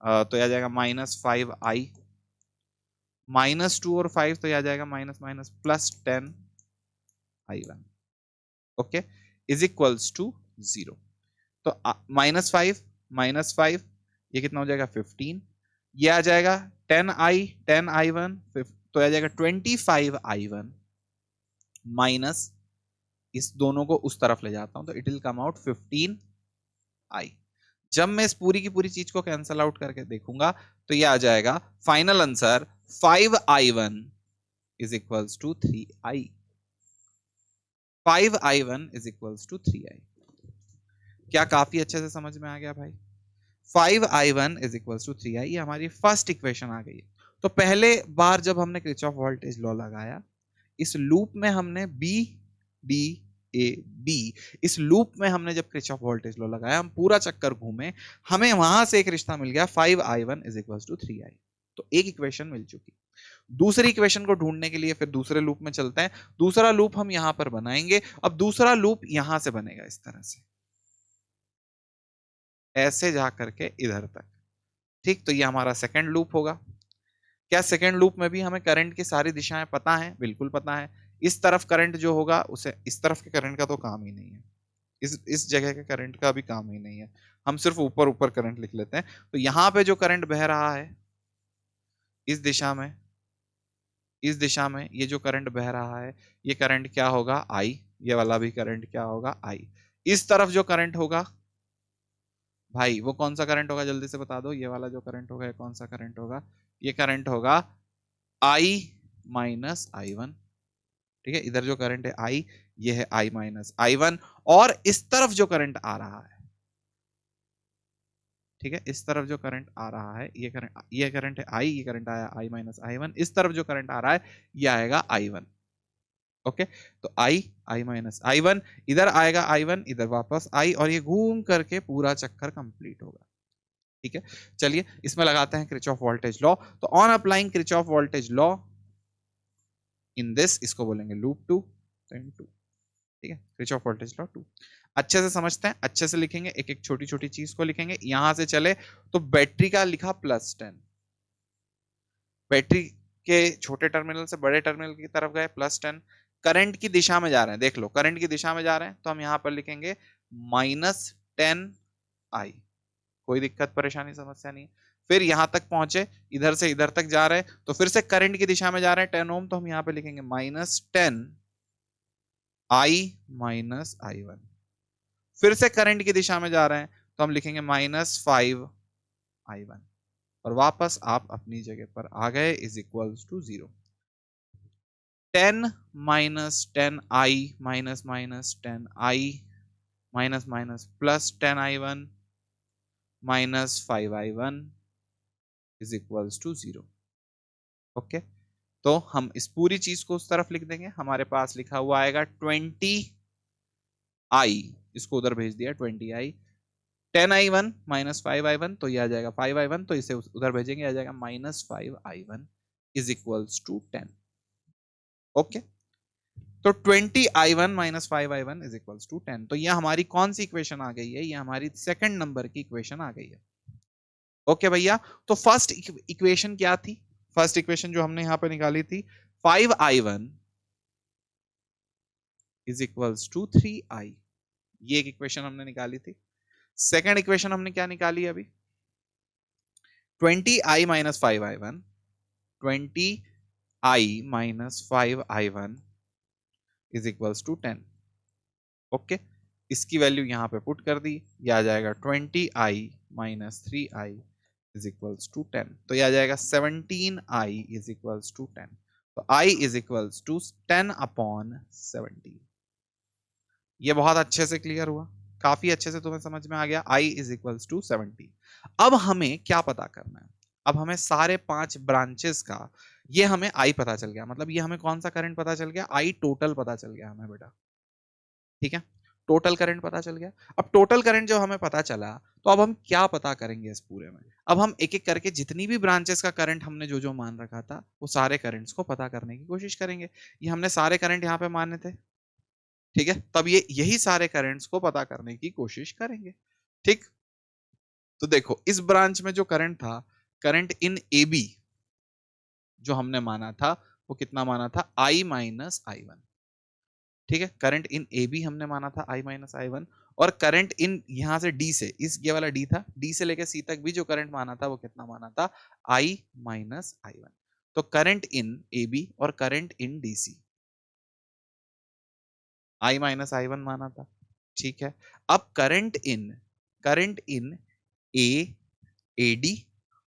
तो आ जाएगा -5I, -2 और 5 तो आ जाएगा minus minus plus 10I1। Okay, is equals to 0। तो -5 ये कितना हो जाएगा? 15। ये आ जाएगा 10I 10I1 तो आ जाएगा 25I1 माइनस, इस दोनों को उस तरफ ले जाता हूं तो it will come out 15I। जब मैं इस पूरी की पूरी चीज को कैंसल आउट करके देखूंगा तो ये आ जाएगा final answer 5I1 is equals to 3I। 5i1 is equals to 3i। क्या काफी अच्छे से समझ में आ गया भाई? 5i1 is equals to 3i, ये हमारी फर्स्ट इक्वेशन आ गई है। तो पहले बार जब हमने किरचॉफ वोल्टेज लॉ लगाया, इस लूप में हमने बी डी ए बी, इस लूप में हमने जब किरचॉफ वोल्टेज लॉ लगाया, हम पूरा चक्कर घूमे, हमें वहां से एक रिश्ता मिल गया 5i1 is equals to 3i। तो एक इक्वेशन मिल चुकी। दूसरी इक्वेशन को ढूंढने के लिए फिर दूसरे लूप में चलते हैं। दूसरा लूप हम यहां पर बनाएंगे। अब दूसरा लूप यहां से बनेगा इस तरह से, ऐसे जा करके इधर तक। ठीक, तो ये हमारा सेकंड लूप होगा। क्या सेकंड लूप में भी हमें करंट की सारी दिशाएं पता है? बिल्कुल पता है। इस तरफ करंट जो होगा उसे, इस तरफ के करंट का तो काम ही नहीं है, इस जगह के करंट का भी काम ही नहीं है, हम सिर्फ ऊपर ऊपर करंट लिख लेते हैं। तो यहां पे जो करंट बह रहा है इस दिशा में, इस दिशा में ये जो करंट बह रहा है, ये करंट क्या होगा? आई। ये वाला भी करंट क्या होगा? आई। इस तरफ जो करंट होगा भाई, वो कौन सा करंट होगा? जल्दी से बता दो। ये वाला जो करंट होगा, ये कौन सा करंट होगा? ये करंट होगा I माइनस I1। ठीक है, इधर जो करंट है I, ये है I माइनस I1। और इस तरफ जो करंट आ रहा है, ठीक है, इस तरफ जो करंट आ रहा है, ये करंट है I, ये करंट आया I माइनस I1। इस तरफ जो करंट आ रहा है, ये आएगा I1। ओके, तो I माइनस I1, इधर आएगा I1, इधर वापस I, और ये घूम करके पूरा चक्कर कंप्लीट होगा। ठीक है, चलिए इसमें लगाते हैं किरचॉफ वोल्टेज लॉ। तो on applying Kirchhoff voltage law in this, इसको बोलेंगे लूप 2, ठीक है, किरचॉफ वोल्टेज लॉ 2। अच्छे से समझते हैं, अच्छे से लिखेंगे, एक एक छोटी छोटी चीज को लिखेंगे। यहां से चले तो बैटरी का लिखा +10, बैटरी के छोटे टर्मिनल से बड़े टर्मिनल की तरफ गए +10। करंट की दिशा में जा रहे हैं, देख लो करंट की दिशा में जा रहे हैं, तो हम यहां पर लिखेंगे -10i। कोई दिक्कत परेशानी समस्या नहीं। फिर यहां तक पहुंचे, इधर से इधर तक जा रहे हैं, तो फिर से करंट की दिशा में जा रहे हैं 10 ओम, तो हम यहां पे लिखेंगे -10i माइनस I1। फिर से करंट की दिशा में जा रहे हैं, तो हम लिखेंगे -5i1। और वापस आप अपनी जगह पर आ गए, is equals to 0। 10 minus 10i minus minus 10i minus minus +10i1 minus 5i1 is equals to 0। Okay, तो हम इस पूरी चीज को उस तरफ लिख देंगे। हमारे पास लिखा हुआ आएगा 20i, इसको उधर भेज दिया 20i, 10i1 माइनस 5i1, तो ये आ जाएगा 5i1, तो इसे उधर भेजेंगे, आ जाएगा -5i1 is equals to 10। Okay, तो 20i1 minus 5i1 is equals to 10। तो ये हमारी कौन सी इक्वेशन आ गई है? ये हमारी सेकंड नंबर की इक्वेशन आ गई है। ओके भैया, तो फर्स्ट इक्वेशन क्या थी? फर्स्ट इक्वेशन जो हमने यहां पर निकाली थी 5i1 is equals to 3i, ये एक इक्वेशन हमने निकाली थी। सेकंड इक्वेशन हमने क्या निकाली अभी? 20i minus 5i1, 20i minus 5i1 is equals to 10। Okay, इसकी वैल्यू यहां पे पुट कर दी, ये आ जाएगा 20i minus 3i is equals to 10। तो ये आ जाएगा 17i इज इक्वल्स टू 10। तो i is equals to 10 upon 17। ये बहुत अच्छे से क्लियर हुआ, काफी अच्छे से तुम्हें समझ में आ गया। i is equals to 17। अब हमें क्या पता करना है? अब हमें सारे 5 ब्रांचेस का, ये हमें i पता चल गया, मतलब ये हमें कौन सा करंट पता चल गया? i टोटल पता चल गया हमें बेटा। ठीक है, टोटल करंट पता चल गया। अब टोटल करंट जो हमें पता चला, तो अब हम क्या पता करेंगे इस पूरे में? अब हम एक एक करके जितनी भी ब्रांचेस का करंट हमने जो जो मान रखा था, वो सारे करंट्स को पता करने की कोशिश करेंगे। ये हमने सारे करंट यहाँ पे माने थे, ठीक है, तब ये यही सारे करंट्स को पता करने की कोशिश करेंगे। ठीक, तो देखो इस ब्रांच में जो करंट था, करंट इन ए बी जो हमने माना था, वो कितना माना था? I minus I1। ठीक है, करंट इन ए बी हमने माना था I माइनस I1। और करंट इन यहां से डी से, इस ये वाला डी था, डी से लेकर सी तक भी जो करंट माना था, वो कितना माना था? I minus I1। तो करंट इन ए बी और current in D C I minus I1 माना था। ठीक है, अब करंट इन ए डी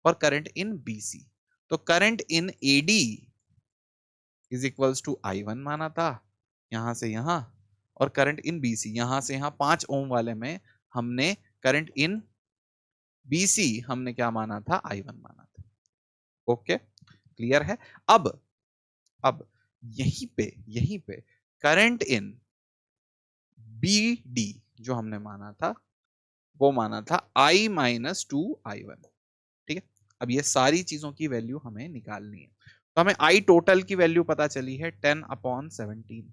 और करंट इन बी सी। तो current in AD is equals to I1 माना था, यहां से यहां, और करंट इन BC, यहां से यहां 5 ओम वाले में हमने करंट इन BC हमने क्या माना था, I1 माना था। ओके, क्लियर है। अब यहीं पे करंट इन BD जो हमने माना था वो माना था I माइनस 2I1। ठीक है, अब ये सारी चीजों की वैल्यू हमें निकालनी है। तो हमें I टोटल की वैल्यू पता चली है 10/17।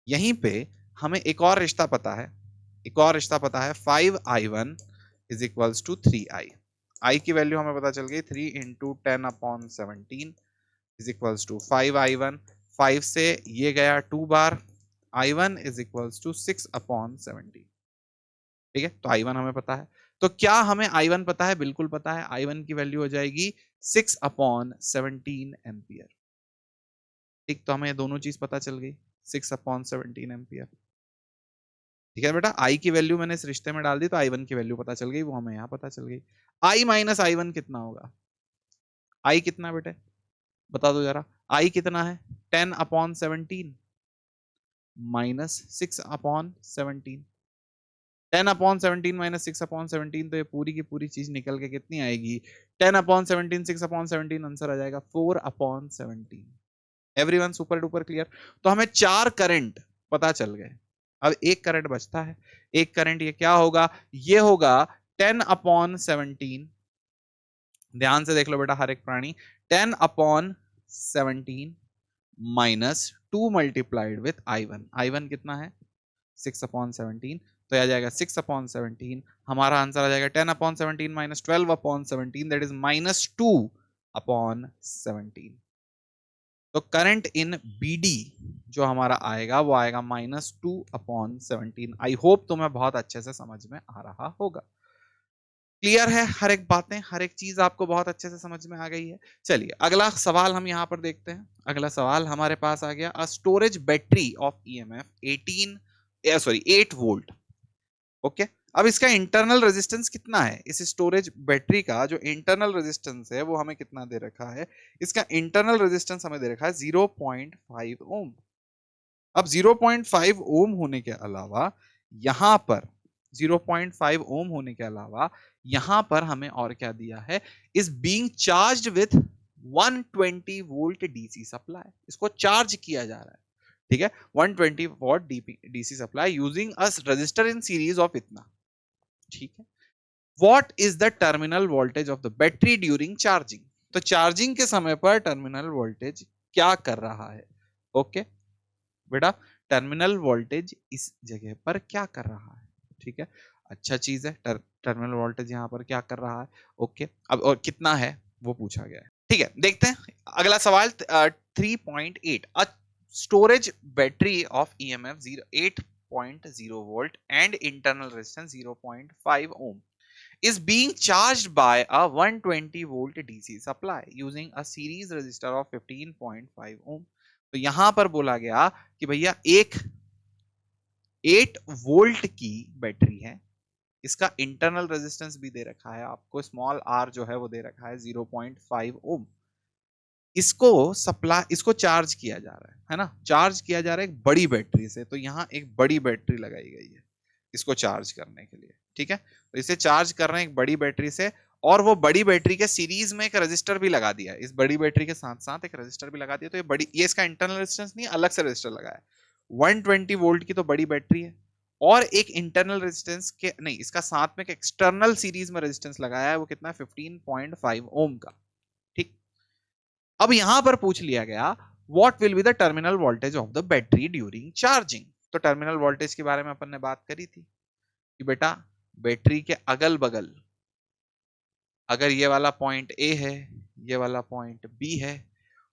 यहीं पे हमें एक और रिश्ता पता है, 5I1 is equals to 3I। I की वैल्यू हमें पता चल गई 3 into 10/17 is equals to 5I1। 5 से ये गया 2 बार, I1 इज इक्वल्स टू 6/17। ठीक है, तो I1 हमें पता है। तो क्या हमें I1 पता है? बिल्कुल पता है। I1 की वैल्यू हो जाएगी 6/17 एम्पियर। ठीक, तो हमें ये दोनों चीज पता चल गई, 6/17 एम्पियर। ठीक है बेटा, I की वैल्यू मैंने इस रिश्ते में डाल दी तो I1 की वैल्यू पता चल गई, वो हमें यहाँ पता चल गई। I माइनस I1 कितना होगा? I कितना बेटे, बता दो जरा। I कितना है? 10/17 माइनस 6/17। 10/17 माइनस 6/17, तो ये पूरी की पूरी चीज निकल के कितनी आएगी? 10/17 6/17, आंसर आ जाएगा 4/17। Everyone super duper clear? तो हमें 4 करंट पता चल गए। अब एक करंट बचता है। एक करंट ये क्या होगा? ये होगा 10/17। ध्यान से देख लो बेटा हर एक प्राणी। 10/17 minus 2 multiplied with I1। I1 कितना है? 6/17। तो आ जाएगा 6/17। हमारा आंसर आ जाएगा 10/17 माइनस 12/17, दैट इज माइनस 2/17। तो करंट इन BD जो हमारा आएगा वो आएगा माइनस 2/17। आई होप तुम्हें बहुत अच्छे से समझ में आ रहा होगा। क्लियर है? हर एक बातें, हर एक चीज आपको बहुत अच्छे से समझ में आ गई है। चलिए अगला सवाल हम यहाँ पर देखते हैं। अगला सवाल हमारे पास आ गया, अ storage battery of EMF 8 volt. Okay, अब इसका इंटरनल रेजिस्टेंस कितना है? इस स्टोरेज बैटरी का जो इंटरनल रेजिस्टेंस है वो हमें कितना दे रखा है? इसका इंटरनल रेजिस्टेंस हमें दे रखा है 0.5 ओम। अब 0.5 ओम होने के अलावा यहां पर 0.5 ओम होने के अलावा यहां पर हमें और क्या दिया है? Is being charged with 120 volt DC supply. इसको चार्ज किया जा रहा है। ठीक है, 120 what DC supply using a resistor in series of इतना। ठीक है, what is the terminal voltage of the battery during charging? तो चार्जिंग के समय पर टर्मिनल वोल्टेज क्या कर रहा है? ओके बेटा, टर्मिनल वोल्टेज इस जगह पर क्या कर रहा है? ठीक है, अच्छा चीज है। टर्मिनल वोल्टेज यहाँ पर क्या कर रहा है? ओके, अब और कितना है वो पूछा गया है। ठीक है, देखते हैं अगला सवाल। 3.8, a storage battery of EMF 8.0 volt and internal resistance 0.5 ohm is being charged by a 120 volt DC supply using a series resistor of 15.5 ohm। तो यहां पर बोला गया कि भैया एक 8 वोल्ट की बैटरी है, इसका इंटरनल रेजिस्टेंस भी दे रखा है आपको, स्मॉल r जो है वो दे रखा है 0.5 ओम। इसको चार्ज किया जा रहा है ना, चार्ज किया जा रहा है एक बड़ी बैटरी से। तो यहाँ एक बड़ी बैटरी लगाई गई है इसको चार्ज करने के लिए। ठीक है, तो इसे चार्ज कर रहे हैं एक बड़ी बैटरी से, और वो बड़ी बैटरी के सीरीज में एक रजिस्टर भी लगा दिया है। इस बड़ी बैटरी के साथ साथ एक रजिस्टर भी लगा दिया। तो ये इसका इंटरनल रेजिस्टेंस नहीं, अलग से रजिस्टर लगाया है। 120 वोल्ट की तो बड़ी बैटरी है, और एक इंटरनल रेजिस्टेंस के नहीं, इसका साथ में एक एक्सटर्नल सीरीज में रेजिस्टेंस लगाया है, वो कितना है? 15.5 ओम का। ठीक, अब यहां पर पूछ लिया गया what will be the terminal voltage of the battery during charging. तो टर्मिनल वोल्टेज के बारे में अपन ने बात करी थी कि बेटा बैटरी के अगल बगल अगर ये वाला पॉइंट A है, ये वाला पॉइंट B है,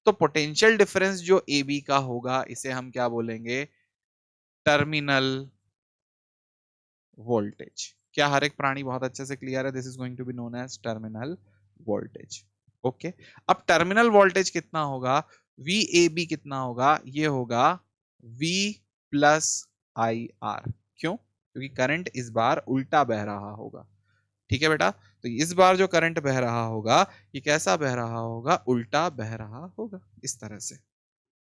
तो पोटेंशियल डिफरेंस जो AB का होगा इसे हम क्या बोलेंगे? Terminal voltage. क्या हर एक प्राणी बहुत अच्छे से क्लियर है? This is going to be known as terminal voltage. Okay, अब टर्मिनल वोल्टेज कितना होगा? VAB कितना होगा? ये होगा V प्लस IR। क्यों? क्योंकि करंट इस बार उल्टा बह रहा होगा। ठीक है बेटा, तो इस बार जो करंट बह रहा होगा ये कैसा बह रहा होगा? उल्टा बह रहा होगा, इस तरह से।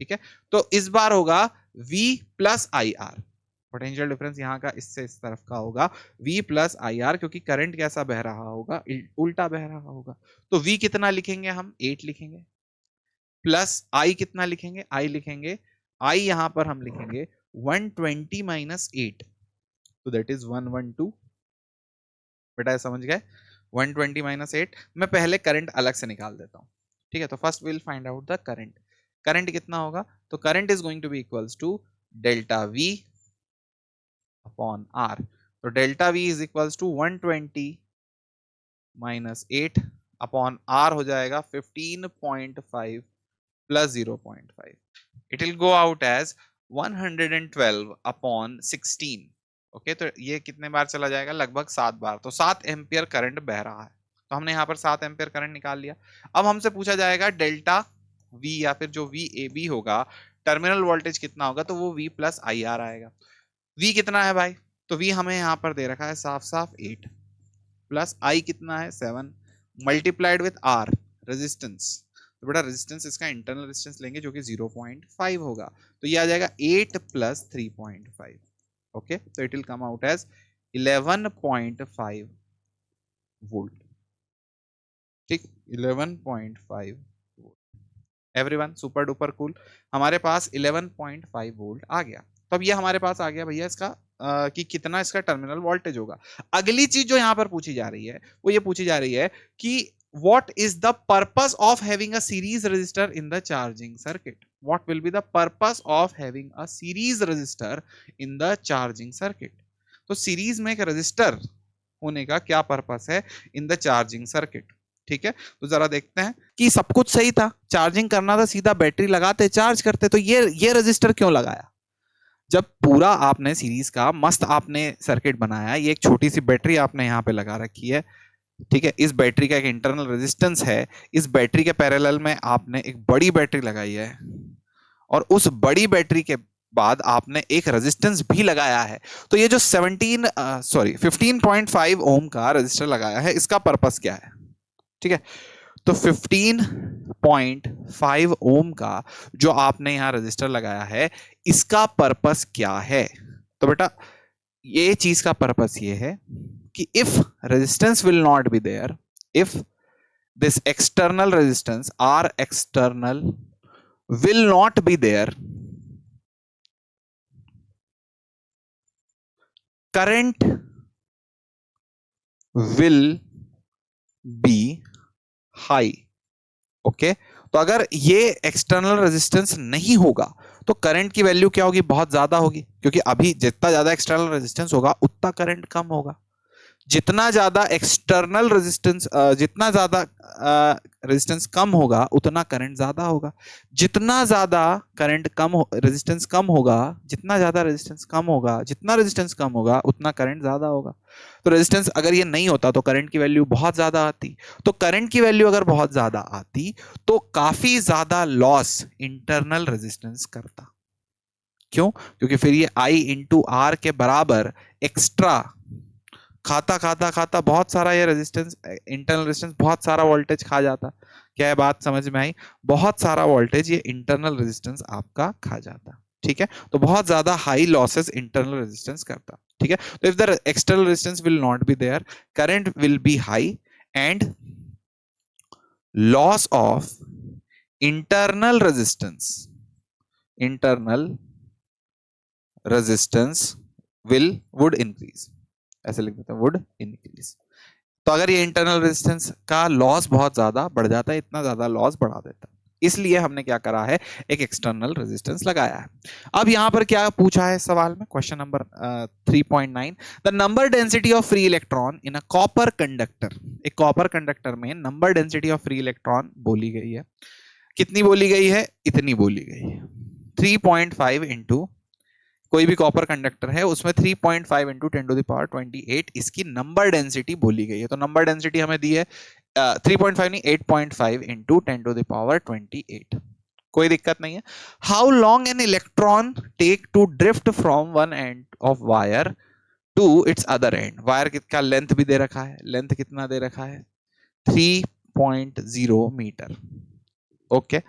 ठीक है, तो इस बार होगा V plus I R, potential difference यहाँ का इससे इस तरफ का होगा V प्लस आई आर, क्योंकि करंट कैसा बह रहा होगा, उल्टा बह रहा होगा। तो V कितना लिखेंगे हम, 8 लिखेंगे, प्लस I कितना लिखेंगे, I लिखेंगे, I यहां पर हम लिखेंगे 120 माइनस 8, तो दैट इज 112। बेटा समझ गए, 120 माइनस 8। मैं पहले करंट अलग से निकाल देता हूं, ठीक है। तो first will find out the current. Current कितना होगा, तो current is going to be equals to delta V upon R। तो delta V is equals to 120 minus 8 upon R हो जाएगा 15.5 plus 0.5। It will go out as 112 upon 16। Okay, तो ये कितने बार चला जाएगा, लगभग 7 बार। तो 7 एम्पियर करंट बह रहा है, तो हमने यहाँ पर 7 एम्पियर करंट निकाल लिया। अब हमसे पूछा जाएगा डेल्टा V या फिर जो VAB होगा, टर्मिनल वोल्टेज कितना होगा, तो वो V प्लस आई आर आएगा। V कितना है भाई, तो V हमें यहाँ पर दे रखा है साफ साफ 8, प्लस I कितना है 7, मल्टीप्लाइड विथ R रेजिस्टेंस। तो बेटा रेजिस्टेंस इसका इंटरनल रेजिस्टेंस लेंगे जो कि 0.5 होगा, तो ये आ जाएगा 8 प्लस 3.5। ओके, तो it will come out as 11.5 volt. ठीक, 11.5 volt. Everyone super duper cool, हमारे पास 11.5 वोल्ट आ गया। तो अब ये हमारे पास आ गया भैया इसका कि कितना इसका टर्मिनल वोल्टेज होगा। अगली चीज जो यहां पर पूछी जा रही है वो ये पूछी जा रही है कि what is the purpose of having a series resistor in the charging circuit? What will be the purpose of having a series resistor in the charging circuit? तो सीरीज में एक रजिस्टर होने का क्या पर्पस है इन द चार्जिंग सर्किट। ठीक है, तो जरा देखते हैं कि सब कुछ सही था, चार्जिंग करना था, सीधा बैटरी लगाते चार्ज करते, तो ये रजिस्टर क्यों लगाया। जब पूरा आपने सीरीज का मस्त आपने सर्किट बनाया, ये एक छोटी सी बैटरी आपने यहाँ पे लगा रखी है, ठीक है, इस बैटरी का एक इंटरनल रेजिस्टेंस है, इस बैटरी के पैरेलल में आपने एक बड़ी बैटरी लगाई है, और उस बड़ी बैटरी के बाद आपने एक रेजिस्टेंस भी लगाया है। तो ये जो 15.5 ओम का रेजिस्टर लगाया है, इसका पर्पस क्या है। ठीक है, तो 15.5 ओम का जो आपने यहां रेजिस्टर लगाया है, इसका पर्पस क्या है। तो बेटा ये चीज का पर्पस ये है कि if resistance will not be there, if this external resistance R external will not be there, current will be high। Okay, तो अगर ये एक्सटर्नल रेजिस्टेंस नहीं होगा तो करंट की वैल्यू क्या होगी, बहुत ज्यादा होगी, क्योंकि अभी जितना ज्यादा एक्सटर्नल रेजिस्टेंस होगा उतना करंट कम होगा। जितना ज्यादा एक्सटर्नल रेजिस्टेंस, जितना ज्यादा रेजिस्टेंस कम होगा उतना करंट ज्यादा होगा। जितना ज्यादा करंट कम रेजिस्टेंस कम होगा, जितना ज्यादा रेजिस्टेंस कम होगा, जितना रेजिस्टेंस कम होगा उतना करंट ज्यादा होगा। तो रेजिस्टेंस अगर ये नहीं होता तो करंट की वैल्यू बहुत ज्यादा आती। तो करंट की वैल्यू अगर बहुत ज्यादा आती तो काफी ज्यादा लॉस इंटरनल रेजिस्टेंस करता। क्यों, क्योंकि फिर ये I इंटू आर के बराबर एक्स्ट्रा खाता खाता खाता बहुत सारा ये रेजिस्टेंस, इंटरनल रेजिस्टेंस बहुत सारा वोल्टेज खा जाता। क्या है बात समझ में आई, बहुत सारा वोल्टेज ये इंटरनल रेजिस्टेंस आपका खा जाता। ठीक है, तो बहुत ज्यादा हाई लॉसेस इंटरनल रेजिस्टेंस करता। ठीक है, तो if the external resistance will not be there, current will be high and loss of internal resistance would increase. ऐसे लिख देते हैं, वुड इंक्रीज। तो अगर ये इंटरनल रेजिस्टेंस का लॉस बहुत ज्यादा बढ़ जाता है, इतना ज्यादा लॉस बढ़ा देता है, इसलिए हमने क्या करा है, एक एक्सटर्नल रेजिस्टेंस लगाया है। अब यहां पर क्या पूछा है सवाल में, question number 3.9, the number density of free electron in a copper conductor. एक कॉपर कंडक्टर में number density of free electron बोली गई है। कितनी बोली गई है, इतनी बोली गई है, 3.5 इंटू, कोई भी कॉपर कंडक्टर है उसमें 3.5 इंटू 10⁻28 इसकी नंबर डेंसिटी बोली गई है। तो नंबर डेंसिटी हमें दी है 3.5 नहीं 8.5 इंटू 10⁻28। कोई दिक्कत नहीं है। How long an electron take to drift from one end of wire to its other end. Wire का लेंथ भी दे रखा है, लेंथ कितना दे रखा है, 3.0 मीटर। ओके,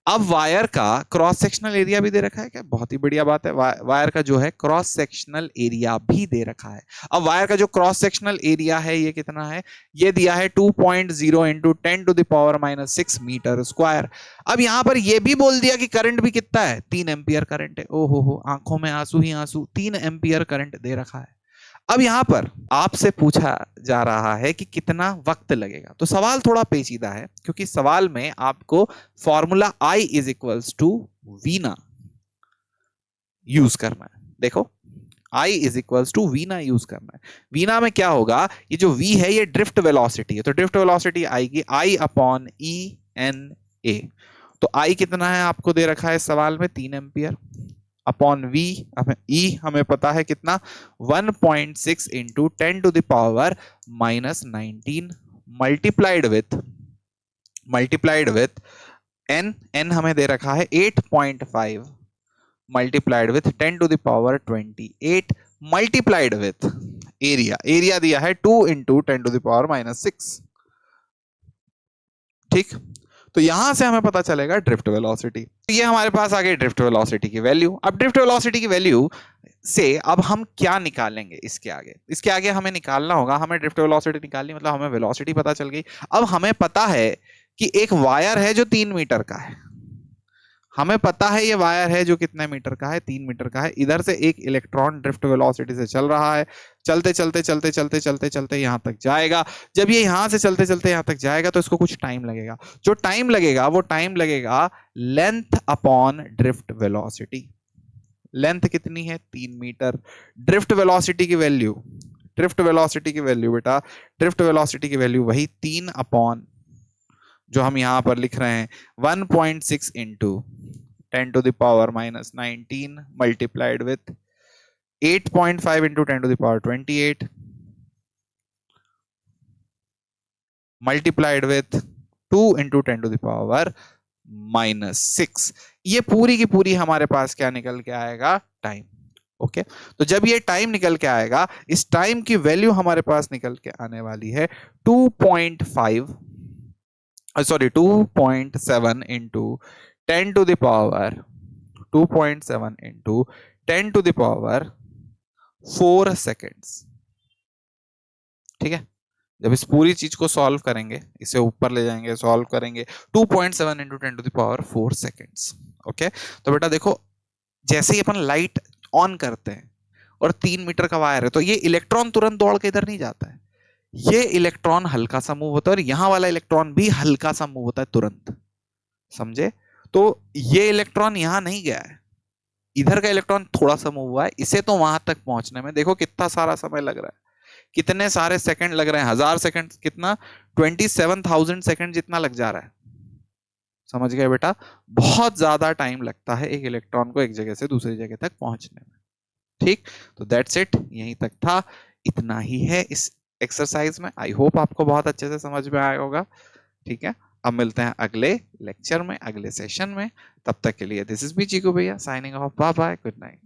अब वायर का क्रॉस सेक्शनल एरिया भी दे रखा है क्या, बहुत ही बढ़िया बात है। वायर का जो है क्रॉस सेक्शनल एरिया भी दे रखा है। अब वायर का जो क्रॉस सेक्शनल एरिया है ये कितना है, ये दिया है 2.0 इंटू 10⁻⁻⁶ मीटर स्क्वायर। अब यहां पर ये भी बोल दिया कि करंट भी कितना है, 3 एम्पियर करंट है। ओहो हो, आंखों में आंसू ही आंसू, 3 एम्पियर करंट दे रखा है। अब यहां पर आपसे पूछा जा रहा है कि कितना वक्त लगेगा। तो सवाल थोड़ा पेचीदा है, क्योंकि सवाल में आपको formula I is equals to वीना यूज करना है। देखो, I इज इक्वल्स टू वीना यूज करना है। वीना में क्या होगा, ये जो V है ये ड्रिफ्ट वेलोसिटी है, तो ड्रिफ्ट वेलोसिटी आएगी I upon E N A. तो I कितना है आपको दे रखा है सवाल में, 3 एम्पियर अपॉन V, E हमें पता है कितना, 1.6 इंटू 10⁻⁻⁻19 मल्टीप्लाइड विथ n हमें दे रखा है 8.5 multiplied with 10⁻28 multiplied with area दिया है 2 इंटू 10⁻⁻6। ठीक, तो यहां से हमें पता चलेगा ड्रिफ्ट वेलोसिटी। ये हमारे पास आ गई ड्रिफ्ट वेलोसिटी की वैल्यू। अब ड्रिफ्ट वेलोसिटी की वैल्यू से अब हम क्या निकालेंगे, इसके आगे हमें निकालना होगा, हमें ड्रिफ्ट वेलोसिटी निकालनी, मतलब हमें वेलोसिटी पता चल गई। अब हमें पता है कि एक वायर है जो 3 मीटर का है, हमें पता है ये वायर है जो कितने मीटर का है, 3 मीटर का है। इधर से एक इलेक्ट्रॉन ड्रिफ्ट वेलोसिटी से चल रहा है, चलते चलते चलते चलते चलते चलते यहां तक जाएगा। जब ये यहां से चलते चलते यहां तक जाएगा तो इसको कुछ टाइम लगेगा। जो टाइम लगेगा वो टाइम लगेगा length upon drift velocity. Length कितनी है, 3 मीटर। ड्रिफ्ट वेलोसिटी की वैल्यू बेटा, ड्रिफ्ट वेलोसिटी की वैल्यू वही 3 अपॉन जो हम यहां पर लिख रहे हैं 1.6 into 10⁻⁻19 multiplied with 8.5 into 10⁻28 multiplied with 2 into 10⁻⁻6। ये पूरी की पूरी हमारे पास क्या निकल के आएगा, टाइम। ओके, तो जब ये टाइम निकल के आएगा, इस टाइम की वैल्यू हमारे पास निकल के आने वाली है 2.7 इंटू 10⁻4 सेकेंड्स। ठीक है, जब इस पूरी चीज को सॉल्व करेंगे, इसे ऊपर ले जाएंगे, सॉल्व करेंगे, 2.7 इंटू 10⁻4 सेकेंड्स। ओके, तो बेटा देखो, जैसे ही अपन लाइट ऑन करते हैं और 3 मीटर का वायर है, तो ये इलेक्ट्रॉन तुरंत दौड़ के इधर नहीं जाता है, ये इलेक्ट्रॉन हल्का सा मूव होता है, और यहां वाला इलेक्ट्रॉन भी हल्का सा मूव होता है तुरंत, समझे। तो ये इलेक्ट्रॉन यहां नहीं गया है, इधर का इलेक्ट्रॉन थोड़ा सा मूव हुआ है, इसे तो वहां तक पहुंचने में देखो कितना सारा समय लग रहा है, कितने सारे सेकंड लग रहे हैं, 1000 सेकंड, कितना 27,000 सेकंड जितना लग जा रहा है। समझ गए बेटा, बहुत ज्यादा टाइम लगता है एक इलेक्ट्रॉन को एक जगह से दूसरी जगह तक पहुंचने में। ठीक, तो दैट्स इट, यहीं तक था, इतना ही है इस एक्सरसाइज में। आई होप आपको बहुत अच्छे से समझ में आया होगा। ठीक है, अब मिलते हैं अगले लेक्चर में, अगले सेशन में। तब तक के लिए दिस इज मी चीकू भैया, signing off, bye bye, good night.